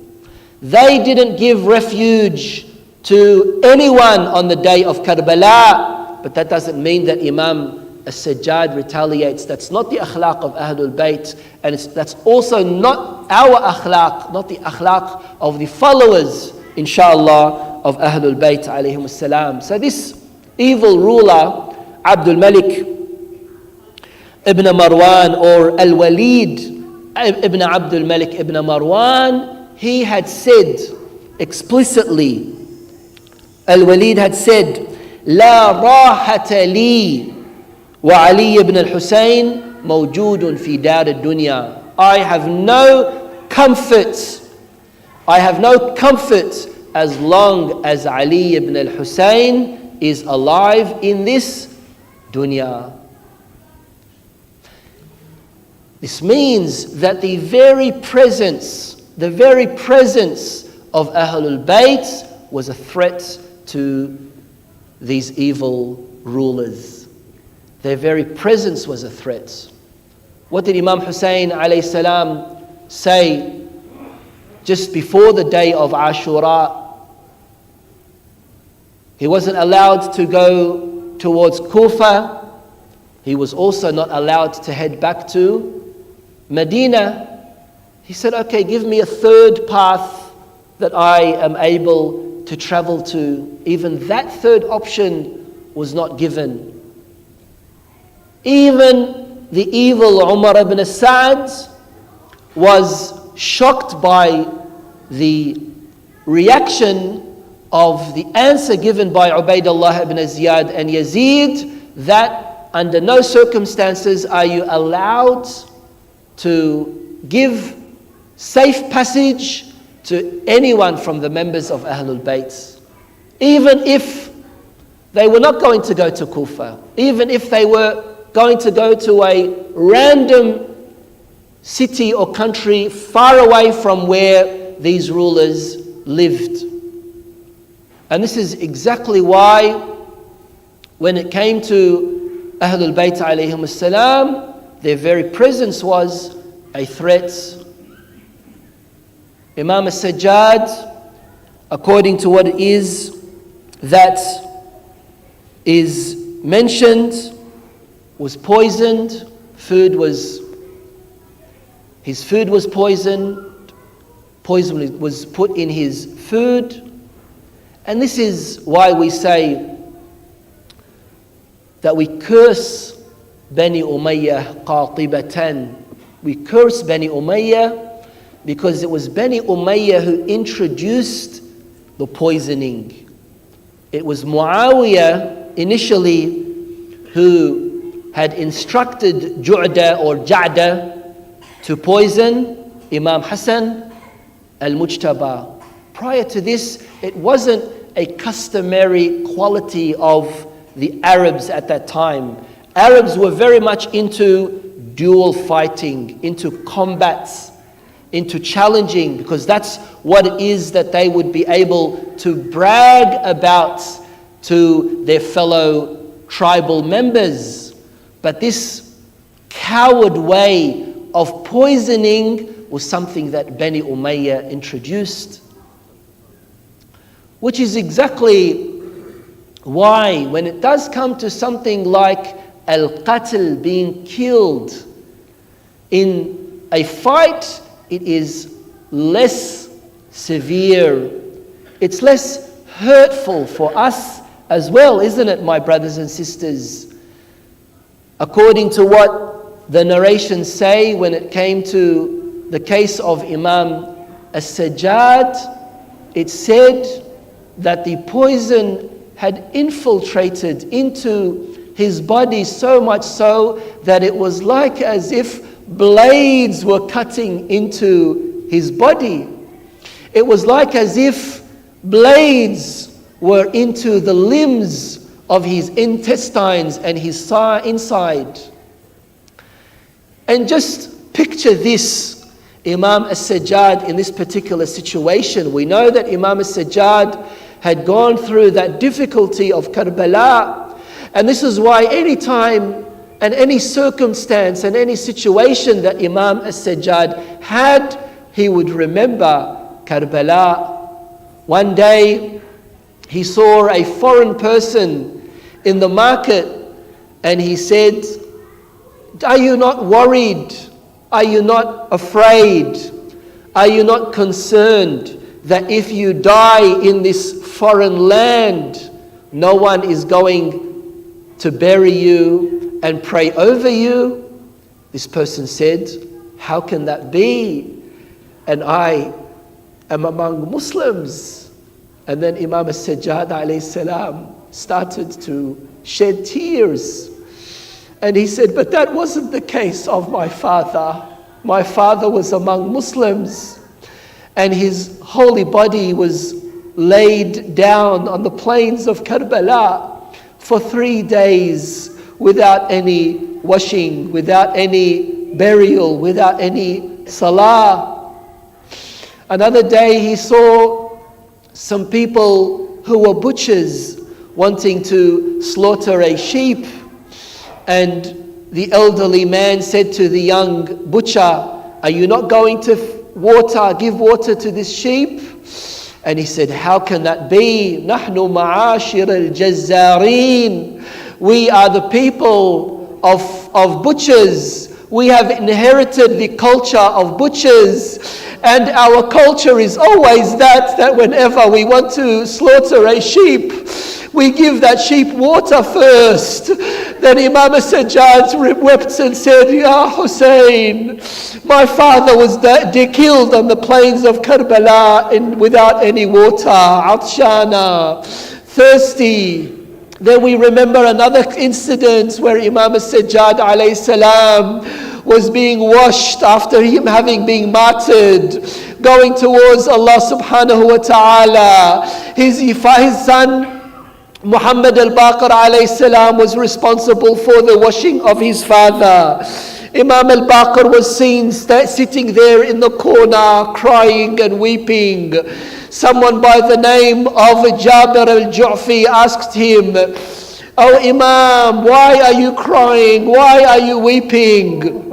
S4: They didn't give refuge to anyone on the day of Karbala, but that doesn't mean that Imam As-Sajjad retaliates. That's not the akhlaq of Ahlul Bayt, and that's also not our akhlaq, not the akhlaq of the followers, inshallah, of Ahlul Bayt alayhim as-salam. So this evil ruler, Abdul Malik ibn Marwan, or Al-Walid ibn Abdul Malik ibn Marwan, he had said explicitly, Al-Walid had said, لا راحة لي وعلي ibn al-Husayn موجود في دار الدنيا. I have no comfort as long as Ali ibn al-Husayn is alive in this dunya. This means that the very presence of Ahlul Bayt was a threat to these evil rulers. Their very presence was a threat. What did Imam Hussein alayhi salam say just before the day of Ashura? He wasn't allowed to go towards Kufa. He was also not allowed to head back to Medina. He said, okay, give me a third path that I am able to travel to. Even that third option was not given. Even the evil Umar ibn Sa'd was shocked by the reaction of the answer given by Ubaidullah ibn Ziyad and Yazid, that under no circumstances are you allowed to give safe passage to anyone from the members of Ahlul Bayt. Even if they were not going to go to Kufa, even if they were going to go to a random city or country far away from where these rulers lived. And this is exactly why when it came to Ahlul Bayt alayhim as-salam, their very presence was a threat. Imam As-Sajjad, according to what it is that is mentioned, was poisoned. His food was poisoned. Poison was put in his food. And this is why we say that we curse Bani Umayyah qatibatan. We curse Bani Umayyah because it was Bani Umayyah who introduced the poisoning. It was Muawiyah initially who had instructed Ju'da or Ja'da to poison Imam Hassan al-Mujtaba. Prior to this, it wasn't a customary quality of the Arabs at that time. Arabs were very much into dual fighting, into combats, into challenging, because that's what it is that they would be able to brag about to their fellow tribal members. But this coward way of poisoning was something that Bani Umayyah introduced, which is exactly why when it does come to something like al-qatl, being killed in a fight, it is less severe. It's less hurtful for us as well, isn't it, my brothers and sisters? According to what the narrations say, when it came to the case of Imam Sajjad, it said that the poison had infiltrated into his body, so much so that it was like as if blades were cutting into his body. It was like as if blades were into the limbs of his intestines and his inside. And just picture this, Imam Sajjad in this particular situation. We know that Imam Sajjad had gone through that difficulty of Karbala. And this is why any time and any circumstance and any situation that Imam Sajjad had, he would remember Karbala. One day, he saw a foreign person in the market and he said, "Are you not worried? Are you not afraid? Are you not concerned that if you die in this foreign land, no one is going to bury you and pray over you?" This person said, "How can that be? And I am among Muslims." And then Imam Sajjad alayhi salam started to shed tears. And he said, "But that wasn't the case of my father. My father was among Muslims, and his holy body was laid down on the plains of Karbala for 3 days without any washing, without any burial, without any salah." Another day he saw some people who were butchers wanting to slaughter a sheep, and the elderly man said to the young butcher, "Are you not going to give water to this sheep?" And he said, "How can that be? Nahnu ma'ashir al-jazzarin. We are the people of butchers. We have inherited the culture of butchers. And our culture is always that whenever we want to slaughter a sheep, we give that sheep water first." Then Imam Sajjad wept and said, "Ya Hussein, my father was killed on the plains of Karbala without any water, atshana, thirsty." Then we remember another incident where Imam Sajjad alayhi salam was being washed after him having been martyred, going towards Allah subhanahu wa ta'ala. His son Muhammad al-Baqir alayhi salam was responsible for the washing of his father. Imam al-Baqir was seen sitting there in the corner crying and weeping. Someone by the name of Jabir al-Ju'fi asked him, "Oh Imam, why are you crying? Why are you weeping?"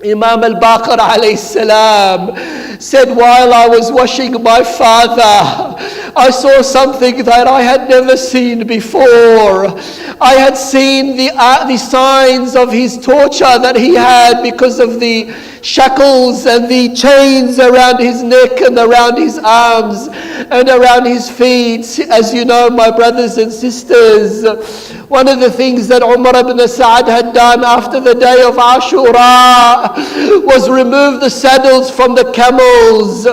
S4: Imam al-Baqir alayhi salam said, "While I was washing my father, I saw something that I had never seen before. I had seen the signs of his torture that he had because of the shackles and the chains around his neck and around his arms and around his feet. As you know, my brothers and sisters, one of the things that Umar ibn Sa'ad had done after the day of Ashura was remove the saddles from the camels.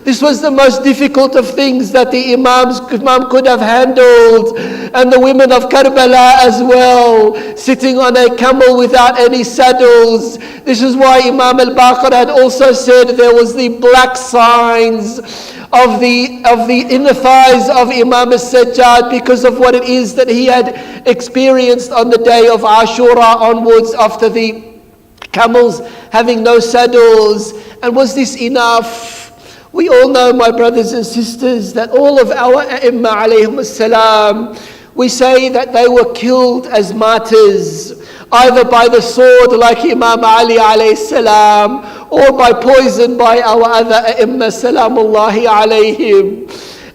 S4: This was the most difficult of things that the Imam could have handled, and the women of Karbala as well, sitting on a camel without any saddles. This is why Imam al-Baqir had also said there was the black signs inner thighs of Imam Sajjad because of what it is that he had experienced on the day of Ashura onwards after the camels having no saddles. And was this enough? We all know, my brothers and sisters, that all of our A'imma alayhim as-salam, we say that they were killed as martyrs, either by the sword like Imam Ali alayhi salam, or by poison by our other A'imma salamullahi alayhim.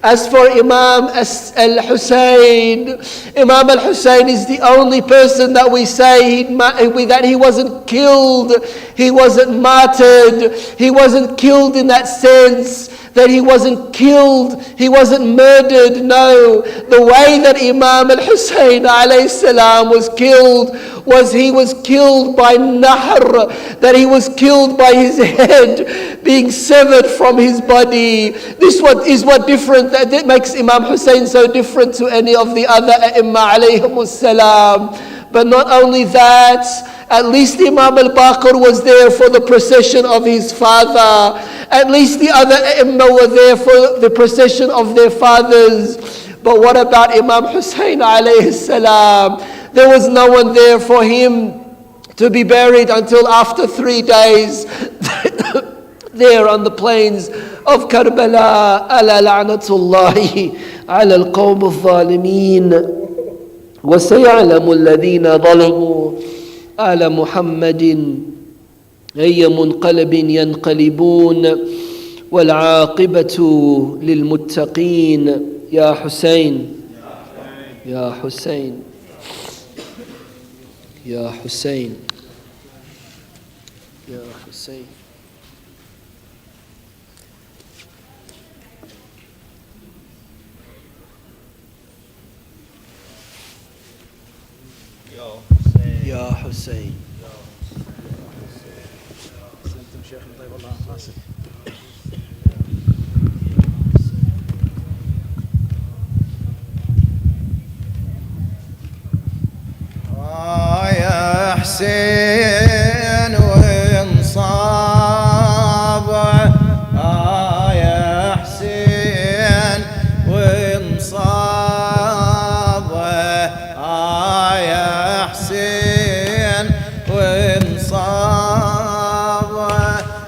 S4: As for Imam al-Hussein, Imam al-Hussein is the only person that we say that he wasn't killed, he wasn't martyred, he wasn't killed in that sense that he wasn't killed, he wasn't murdered. No, the way that Imam al-Hussein alayhi salam was killed was he was killed by nahr, that he was killed by his head being severed from his body. This is what different, that makes Imam Hussein so different to any of the other A'imma alayhim salam. But not only that, at least Imam al-Baqir was there for the procession of his father. At least the other A'imma were there for the procession of their fathers. But what about Imam Hussein alayhi salam? There was no one there for him to be buried until after 3 days there on the plains of Karbala. Ala la'natullahi ala al-qawm al-zalimin. وسيعلم الذين ظلموا آل محمد أي منقلب ينقلبون والعاقبة للمتقين. يا حسين يا حسين يا حسين يا حسين. يا حسين.
S2: يا حسين وانصاب، يا حسين وانصاب، يا حسين وانصاب،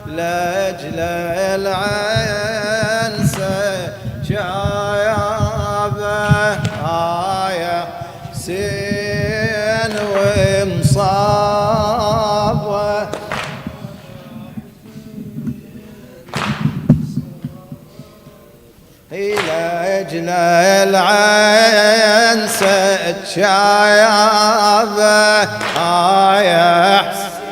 S2: لاجل العين سجايابه، يا حسين ومصاب، لاجل العين سجايابه، يا حسين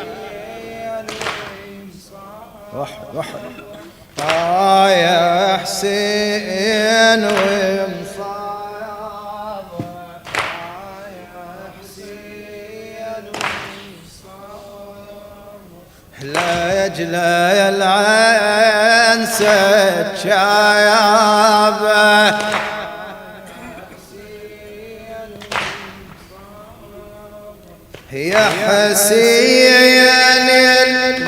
S2: يا حسين ومصاب، لاجل العين سجايابه، يا حسين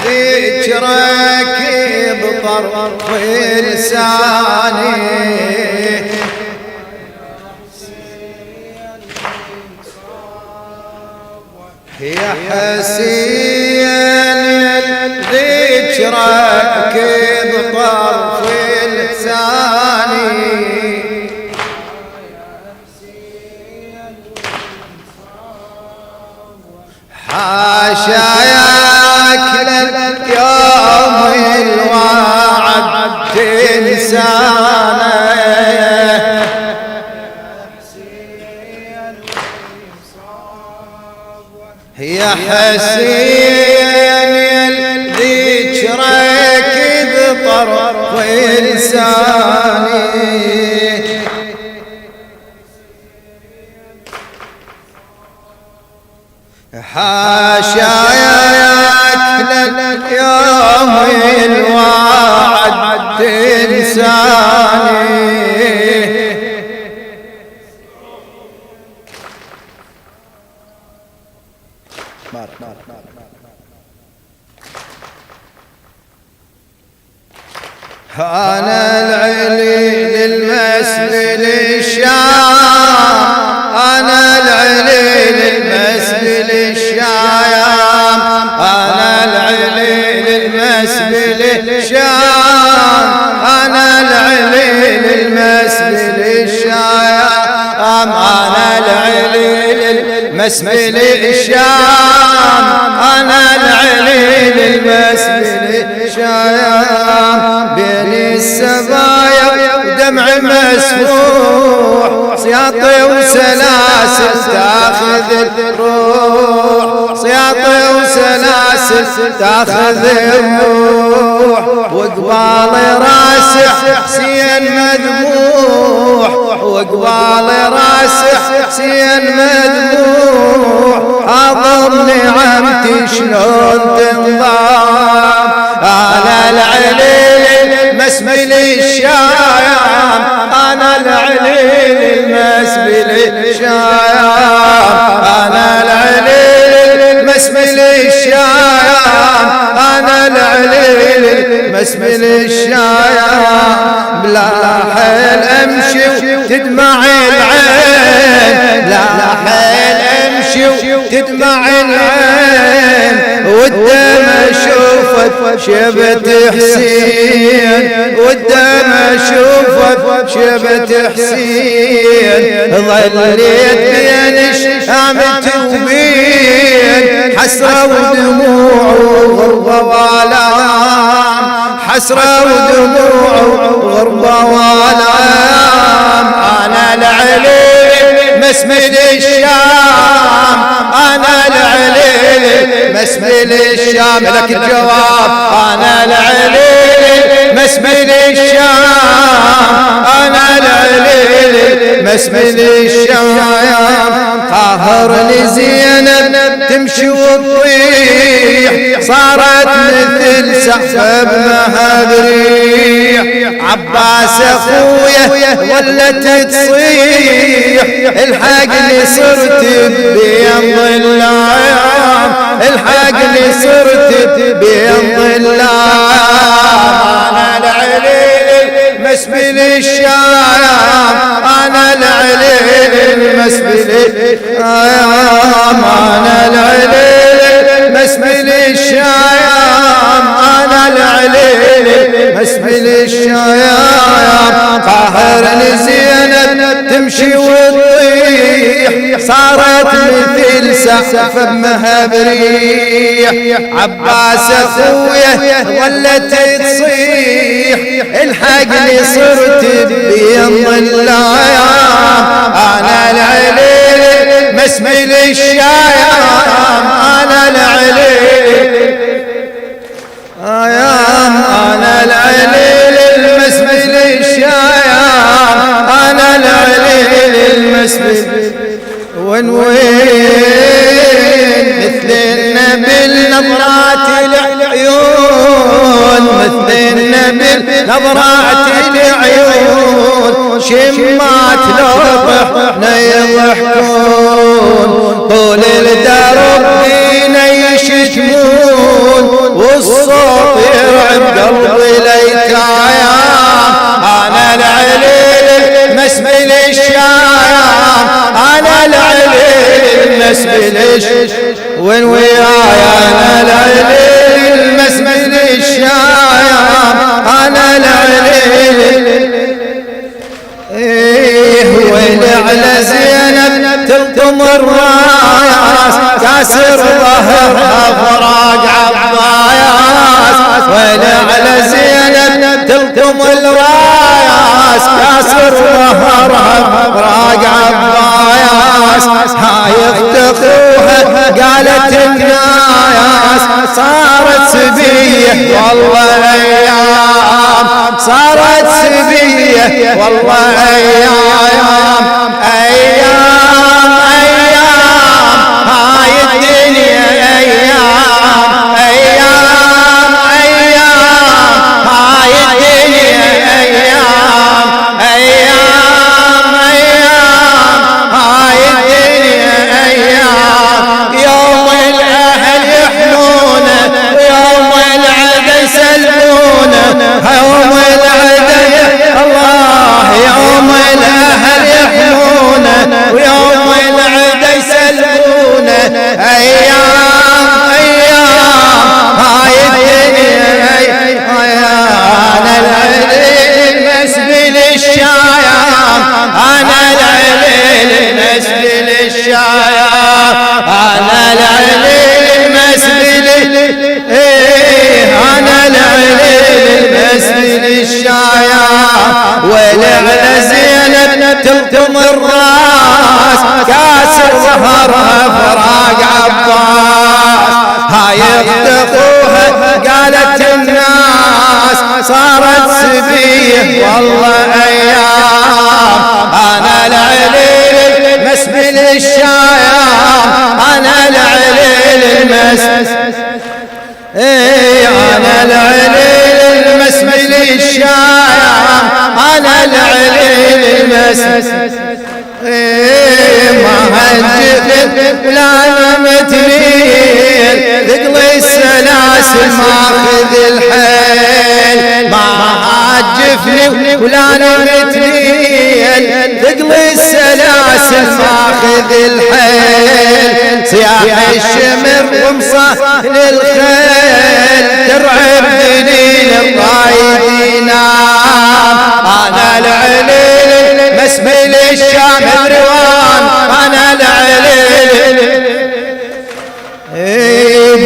S2: ذكرك بطرف لساني، يا حسين ذكرك بطرف لساني، حاشاك لليوم الوعد تنسانه، يا حسين ذكرك بطرف لساني، حاشاك لليوم الوعد تنساني، أنا العلي الشام أنا العليل المسبل الشام أنا العليل المسبل الشام أنا العليل المسبل الشام أنا العليل المسبل الشام أنا العليل المسبل الشام بين السبايا ودمع مسفوح سياطي وسلاسل تاخذ الروح سياطي وسلاسل تاخذ الروح وقبال راسه حسين مذبوح وقبال راسه حسين مذبوح أظن نعمتي شلون تنضام أنا العليل مسبل الشام أنا العليل المسبل الشام أنا العليل مسبل الشام أنا العليل مسبل الشام بلا حيل أمشي وتدمع العين لا حيل أمشي وتدمع العين والدم أشوفه شبت حسين والدم أشوفه شبت حسين ظليت بين الشام وبين حسرة ودموع وغربة والآم حسرة ودموع وغربة والآم أنا العليل مسبل الشام أنا العليل مسبل الشام لك الجواب أنا العليل مسبل الشام أنا العليل مسبل الشام قهر لزينب تمشي وتطيح صارت مثل سحب مهب ريح عباس أخويا ولت تصيح الحقني صرت بين ظلام الحقني صرت بين ظلام أنا العليل مسبل الشام أنا العليل مسبل الشام أنا العليل مسبل الشام أنا العليل مسبل الشام قهر لزينب تمشي وتطيح صارت مثل سقف بمهب ريح عباس أخويا ظلت تصيح الحقني صرت بين ظلام أنا العليل مسبل الشام أنا العليل أنا العليل المسبل الشام أنا العليل المسبل وين مثل النبي نظرات العيون مثل النبي نظرات العيون شمات لوحنا يضحكون طول الدرب فينا يشتمون والصوت يرعب قلبي ليتايام أنا العليل مسبل الشام أنا العليل مسبل وين وياي أنا العليل مسبل الشام أنا العليل وين على زينب تلطم الراياس كاسر ظهرها فراق عباياس وين على زينب تلطم الراياس كاسر ظهرها فراق عباياس هاي اخت اخوها قالت الناياس صارت سبيه والله ايام صارت سبيه والله ايام ايام ايام هاي الدنيا ايام ايام ايام هاي الدنيا ايام ايام ايام هاي الدنيا ايام يوم الاهل يحنونه يوم العدا يسلمونه يوم العدا الله يوم العدا على زينب تلطم الراس كاسر ظهرها فراق عباس. هاي اختخوها قالت الناس صارت سبيه والله ايام. انا العليل مسبل الشايام انا العليل انا العليل المسبل الشايام انا العليل ما هالجفن ولا متنين ثقل السلاسل ماخذ الحيل. ما هالجفن ولا متنين ثقل السلاسل ماخذ الحيل. سياح الشمر ومصاح للخيل ترعب دليل الرايدين. انا العليل مسبل الشام الروان انا العليل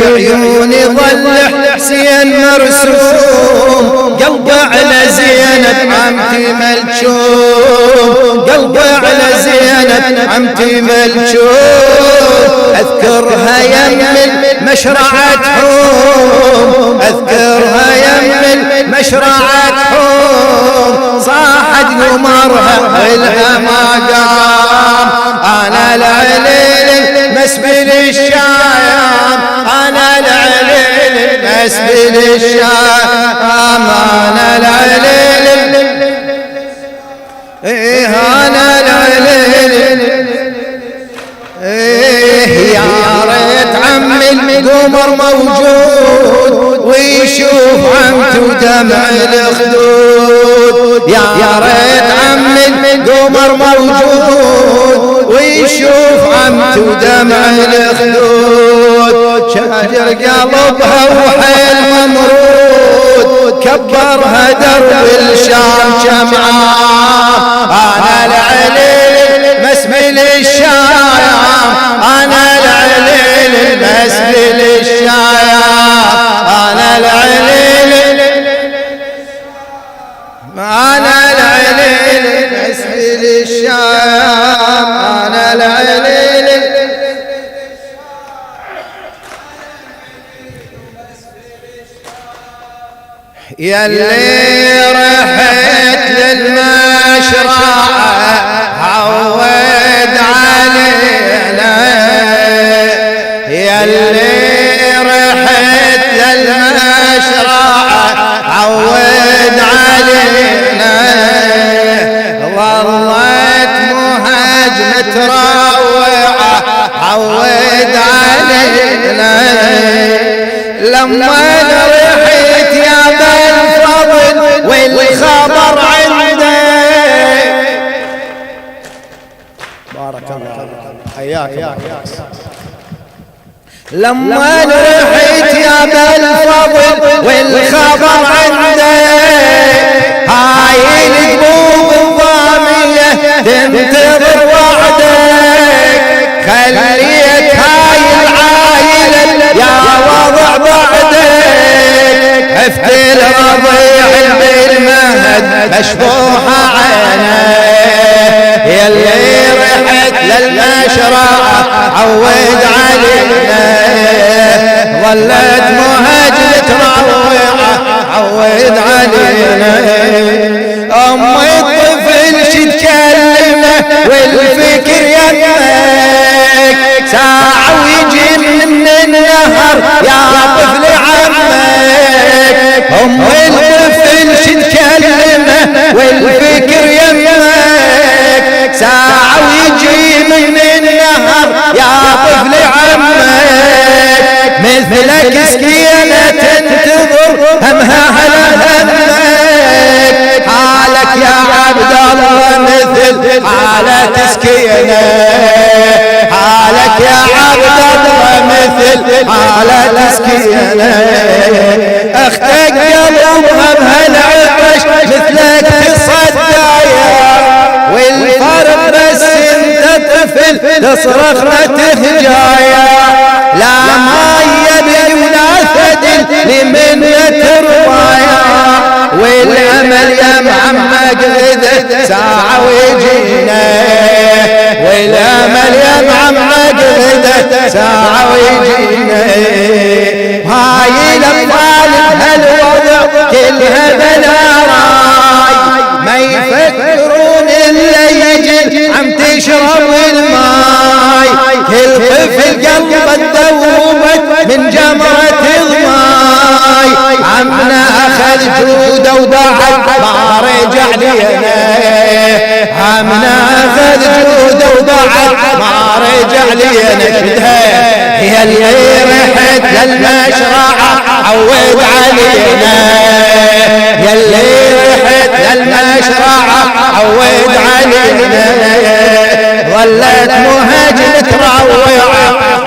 S2: بعيوني ظل حسين مرسوم قلبي على زينب عمتي ملشوم قلبي على زينب عمتي ملشوم. اذكرها يم مشرعة حوم اذكرها يم مشرعة حوم صاحت قمرها والها ما قام. انا العليل مسبل الشام انا العليل مسبل الشام انا العليل انا العليل يا ريت عمي القمر موجود ويشوف عمته دمع الخدود. يا ريت عمي القمر موجود ويشوف عمته دمع الخدود. شاجر قلبها وحيل ممرود كبرها درب الشام شمعان. انا العليل مسبل الشام انا العليل مسبل الشام انا العليل انا العليل مسبل الشام انا العليل يا اللي رحت للمشرعة عود علينا. يا اللي رحت للمشرعة عود علينا. ظلت مهاجمة روعة عود علينا. لما رحت يا بالفضل والخبر عندك
S5: بارك الله حياك الله.
S2: لما رحت يا بالفضل والخبر عندك. هاي القلوب الضامية تنتظر وعدك. خليك هاي العايلة يا وضع بعدك. عفت الرضيع بالمهد مشبوحة عينك. يا اللي رحت للمشرعة عود علينا. ظلت مهاجمة روعة عود علينا. أمي الطفل شد كلمة والفكر يمك. ساعة ويجي من النهر يا طفل عمك. أمي الطفل شد كلمة والفكر يمك. ساعة ويجي من النهر يا طفل عمك. مثلك سكينة تنتظر همها على همك. حالك يا عبد الله مثل حالة سكينة. حالك يا عبد الله مثل حالة سكينة. اختك قلبها بهالعطش مثلك تصدايا. والفرق بس انت طفل تصرخ تهجايا. لا ماي ولا ثدل لمن ترضايا. والامل يا معمق غذا ساعة ويجينا والامل يا محمد غدا ساعة ويجينا هاي الاطفال بهالوضع كلها بلا راي ما يفكرون الا يجي عم تشرب الماي كل طفل قلبه تذوبت من جمرة الماي عمنا اخذ جوده وضاعت ما رجع لينا عمنا اخذ جوده وضاعت ما رجع لينا شدها هي اللي رحت للمشرعة عود علينا يا اللي رحت للمشرعة عود علينا ظلت مهاجم تروع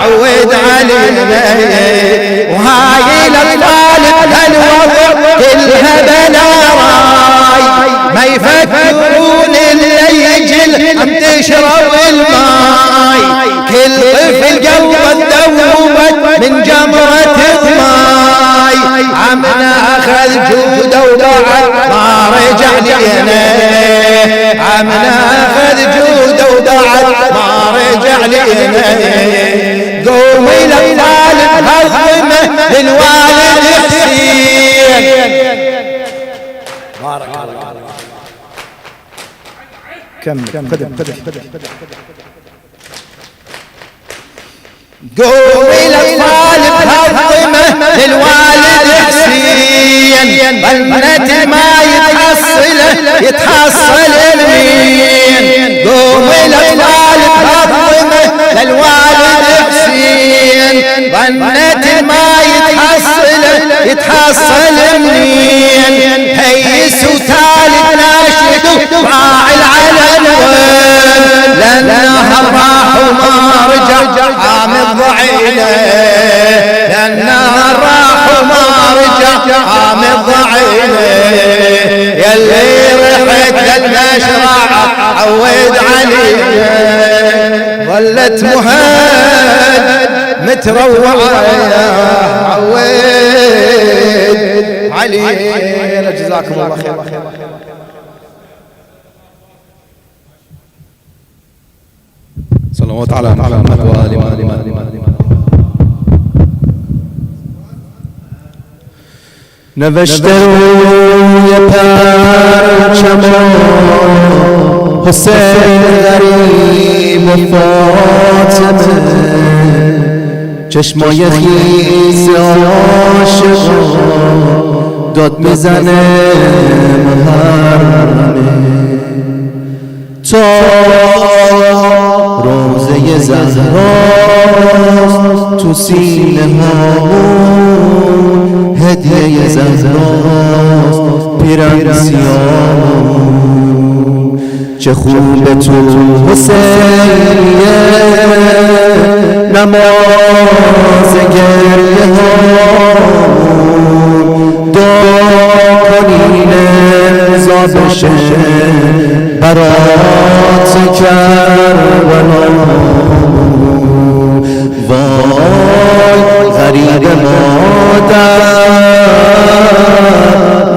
S2: عود علينا وهاي الاطفال بهالوضع كلها بلا راي ما يفكرون الا يجل عم تشرب الماي كل طفل قلبه تذوبت من جمرة الماي عمنا اخذ جوده وضاعت ما رجع لينا عمنا اخذ جوده وضاعت ما رجع لينا قومي الاطفال بهالظلمه للوالد حسين
S5: بارك الله كمل قدم
S2: قومي الاطفال بهالظلمه للوالد حسين بلمنة ما يتحصل المين قومي الاطفال بهالظلمه للوالد حسين بلمنة ما يتحصل منين هيس وتالي ناشد راعي العلن وين لانها راح وما رجع حامض ضعينه لانها راح وما رجع حامض ضعينه يلي رحت للمشرعة عود علينا ظلت مهاد متروعة عود علينا جزاكم الله خير
S1: صلوات على محمد وآل محمد
S2: نوشته روی پرچمان حسین غریب و فاطمه چشمای خیس عاشقان داد میزنه محرمه تا روزه زهراست تو سینه هامون هدیه زهراست پیرن سیامون چه خوبه تو حسینیه نماز گریه هامون دعا کنین امضا بشه برات کربلا وای غریب مادر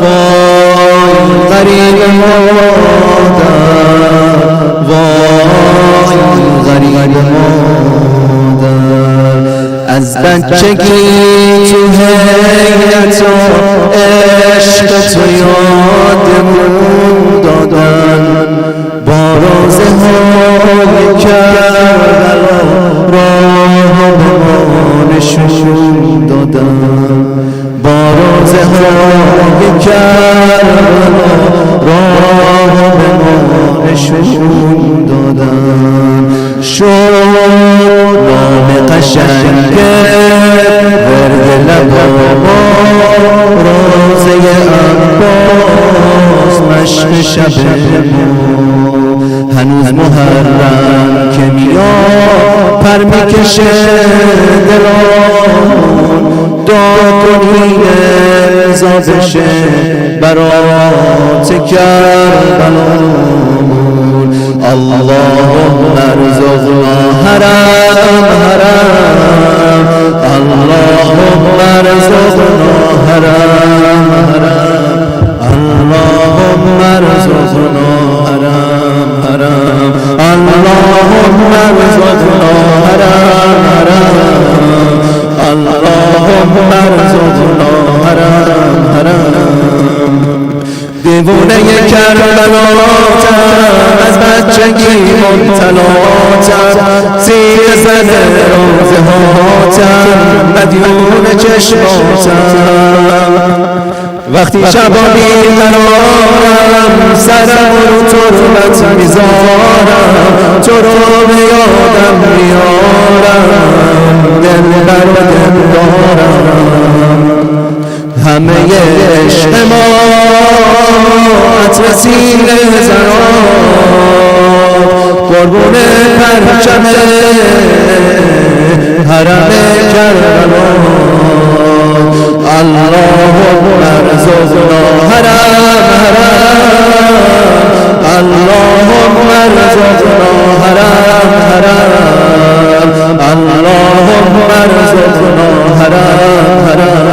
S2: وای غریب مادر وای غریب مادر از بچگی تو حیرت و عشق تو یادمون دادن با روزه های کربلا راه به ما نشون دادن با روزه های کربلا راه به ما نشون دادن شد نام قشنگ ورد لبابا روزه عباس مشق شب ما هنوز محرم که میاد پر میکشه دلامون دعا کنین امضا بشه برات کربلامون اللهم ارزقنا حرم حرم اللهم ارزقنا حرم حرم اللهم ارزقنا حرم اللهم ارزقنا حرم حرم اللهم ارزقنا حرم حرم دیوونه کربلاتم از بچگی مبتلاتم زیر زن روزه هاتم مدیون چشماتم وقتی شبا بیقرارم سرم رو تربت میذارم تو رو به یادم میارم دل بر دل دارم همه عشق ما عطر سینه زنان قربون پرچم حرم کربلا اللهم ارزقنا حرم حرم اللهم ارزقنا حرم حرم اللهم ارزقنا حرم حرم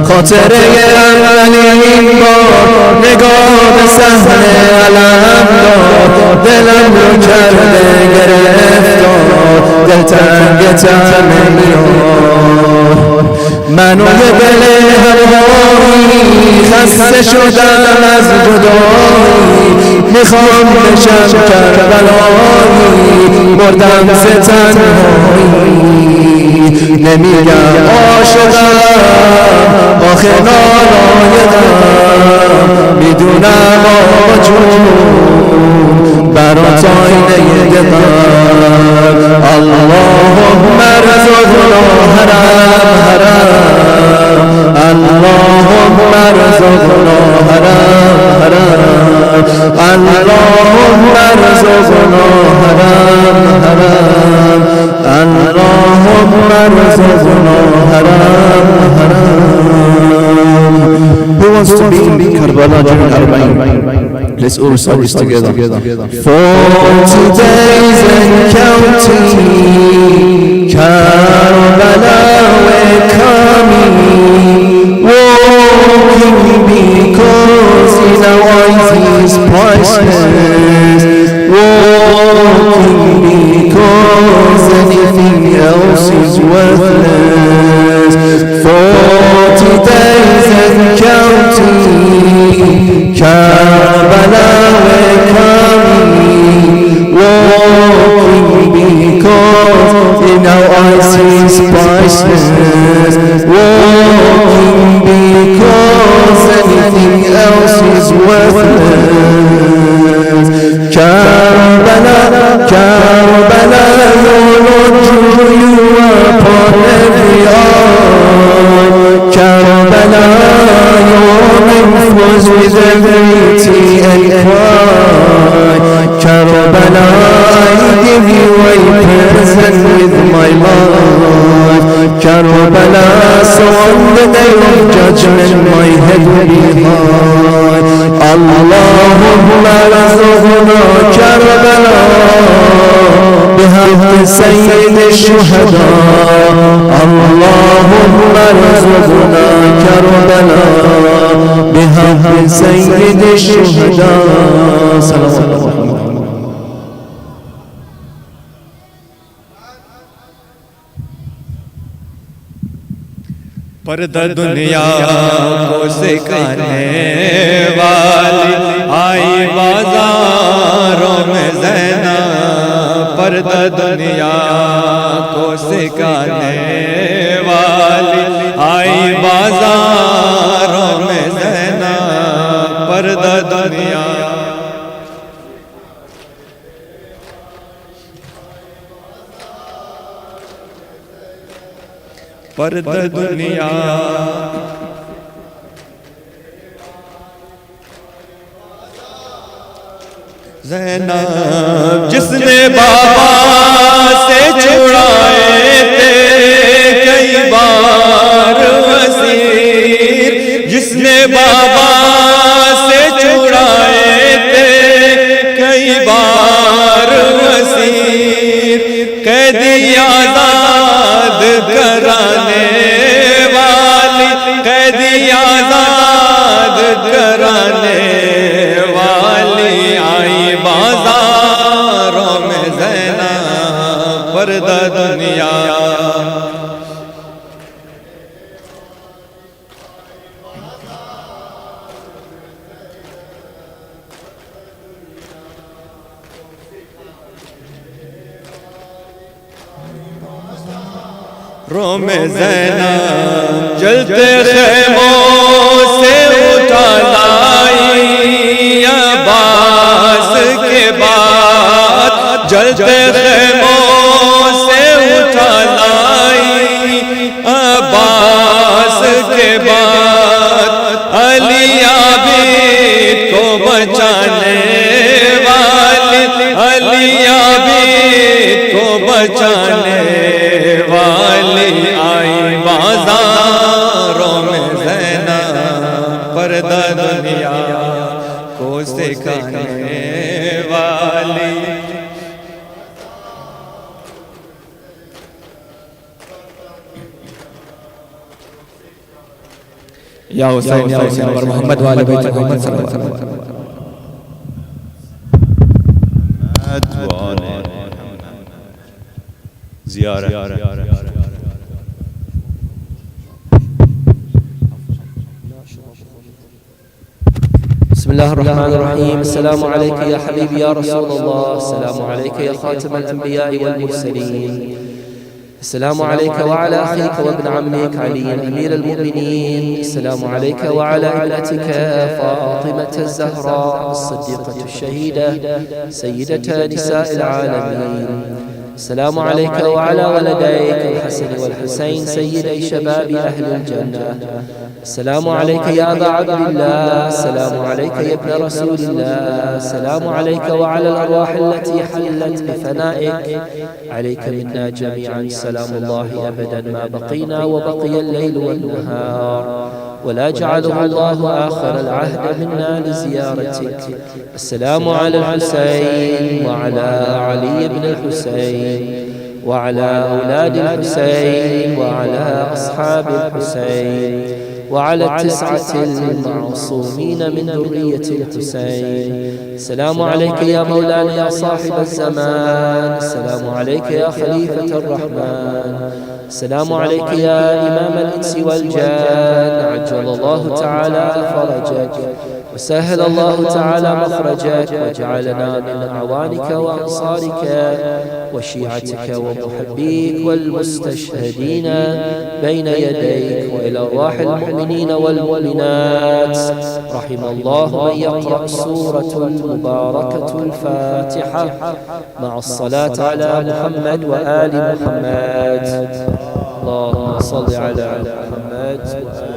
S2: خاطره اولین بار نگاه به صحنه علم داد دلم رو کرده گرفتار دلتنگ تنمیار منو یه دل هوایی خسته شدم از جدایی میخوام بشم کربلایی مردم ز تنهایی نمیگم عاشقم آخه نالایدم میدونم آقا جون برات آینه دلم اللهم ارزقنا حرم حرم اللهم ارزقنا حرم حرم اللهم ارزقنا حرم حرم اللهم ارزقنا حرم حرم. Who wants to be in Karbala during Arba'in? Let's all recite this together. 40 days and counting, Karbala we're coming, walking because in our eyes is priceless, walking because anything else is worthless. 40 days and counting, Karbala we're coming, walking because in our eyes is priceless, walking because anything else is worthless. Karbala, Karbala, your Lord drew you upon every eye. Karbala, your life was with every tear and cry. Karbala, I give you a present with my life. Karbala, so on the day of judgment my head will be high. Allahumma ارزقنا Karbala بحق سيد الشهداء. اللهم ارزقنا Karbala بحق سيد الشهداء. صلى الله عليه وسلم.
S6: पर्दा दुनिया को सिखाने वाली आई बाजारों में ज़ैनब, पर्दा दुनिया को सिखाने वाली आई बाजारों में ज़ैनब, पर्दा दुनिया पर्दा दुनिया ज़ैनब जिसने बाबा से छुड़ाए थे कई बार वसीर, जिसने बाबा से छुड़ाए थे कई बार वसीर, कैदी आजाद कराने वाली, कैदी आजाद कराने वाली आई बाजारों में पर्द दुनिया रोम ज़ैनब जलते ख़ैमों से उठा लाई अब्बास के बाद जलते ख़ैमों से उठा लाई अब्बास के बाद अली आबिद को बचाने वाली अली आबिद को बचाने वाली आई बाजारों में ज़ैनब पर्दा दुनिया को सिखाने वाली या हुसैन और मोहम्मद वाले बैत मोहम्मद सल्लल्लाहु अलैहि वसल्लम
S4: بسم الله الرحمن الرحيم. السلام عليك يا حبيبي يا رسول الله، السلام عليك يا خاتم الأنبياء والمرسلين، السلام عليك وعلى أخيك وابن عمك علي أمير المؤمنين، السلام عليك وعلى ابنتك فاطمة الزهراء الصديقة الشهيدة سيدة نساء العالمين، السلام عليك وعلى ولديك الحسن والحسين سيدي شباب أهل الجنة، السلام عليك يا أبا عبد الله، السلام عليك يا ابن رسول الله، السلام عليك وعلى الأرواح التي حلت بفنائك، عليك منا جميعا سلام الله أبدا ما بقينا وبقي الليل والنهار، ولا جعله الله آخر العهد منا لزيارتك. السلام على الحسين وعلى علي بن الحسين وعلى أولاد الحسين وعلى أصحاب الحسين وعلى التسعة المعصومين من ذرية الحسين. السلام عليك يا مولانا يا صاحب الزمان، السلام عليك يا خليفة الرحمن، السلام عليك يا إمام الإنس والجان، عجل الله تعالى فرجك وسهل الله تعالى مخرجك وجعلنا من أعوانك وأنصارك وشيعتك ومحبيك والمستشهدين بين يديك، وإلى أرواح المؤمنين والمؤمنات. رحم الله من يقرأ سورة المباركة الفاتحة مع الصلاة على محمد وآل محمد. اللهم صل على محمد وآل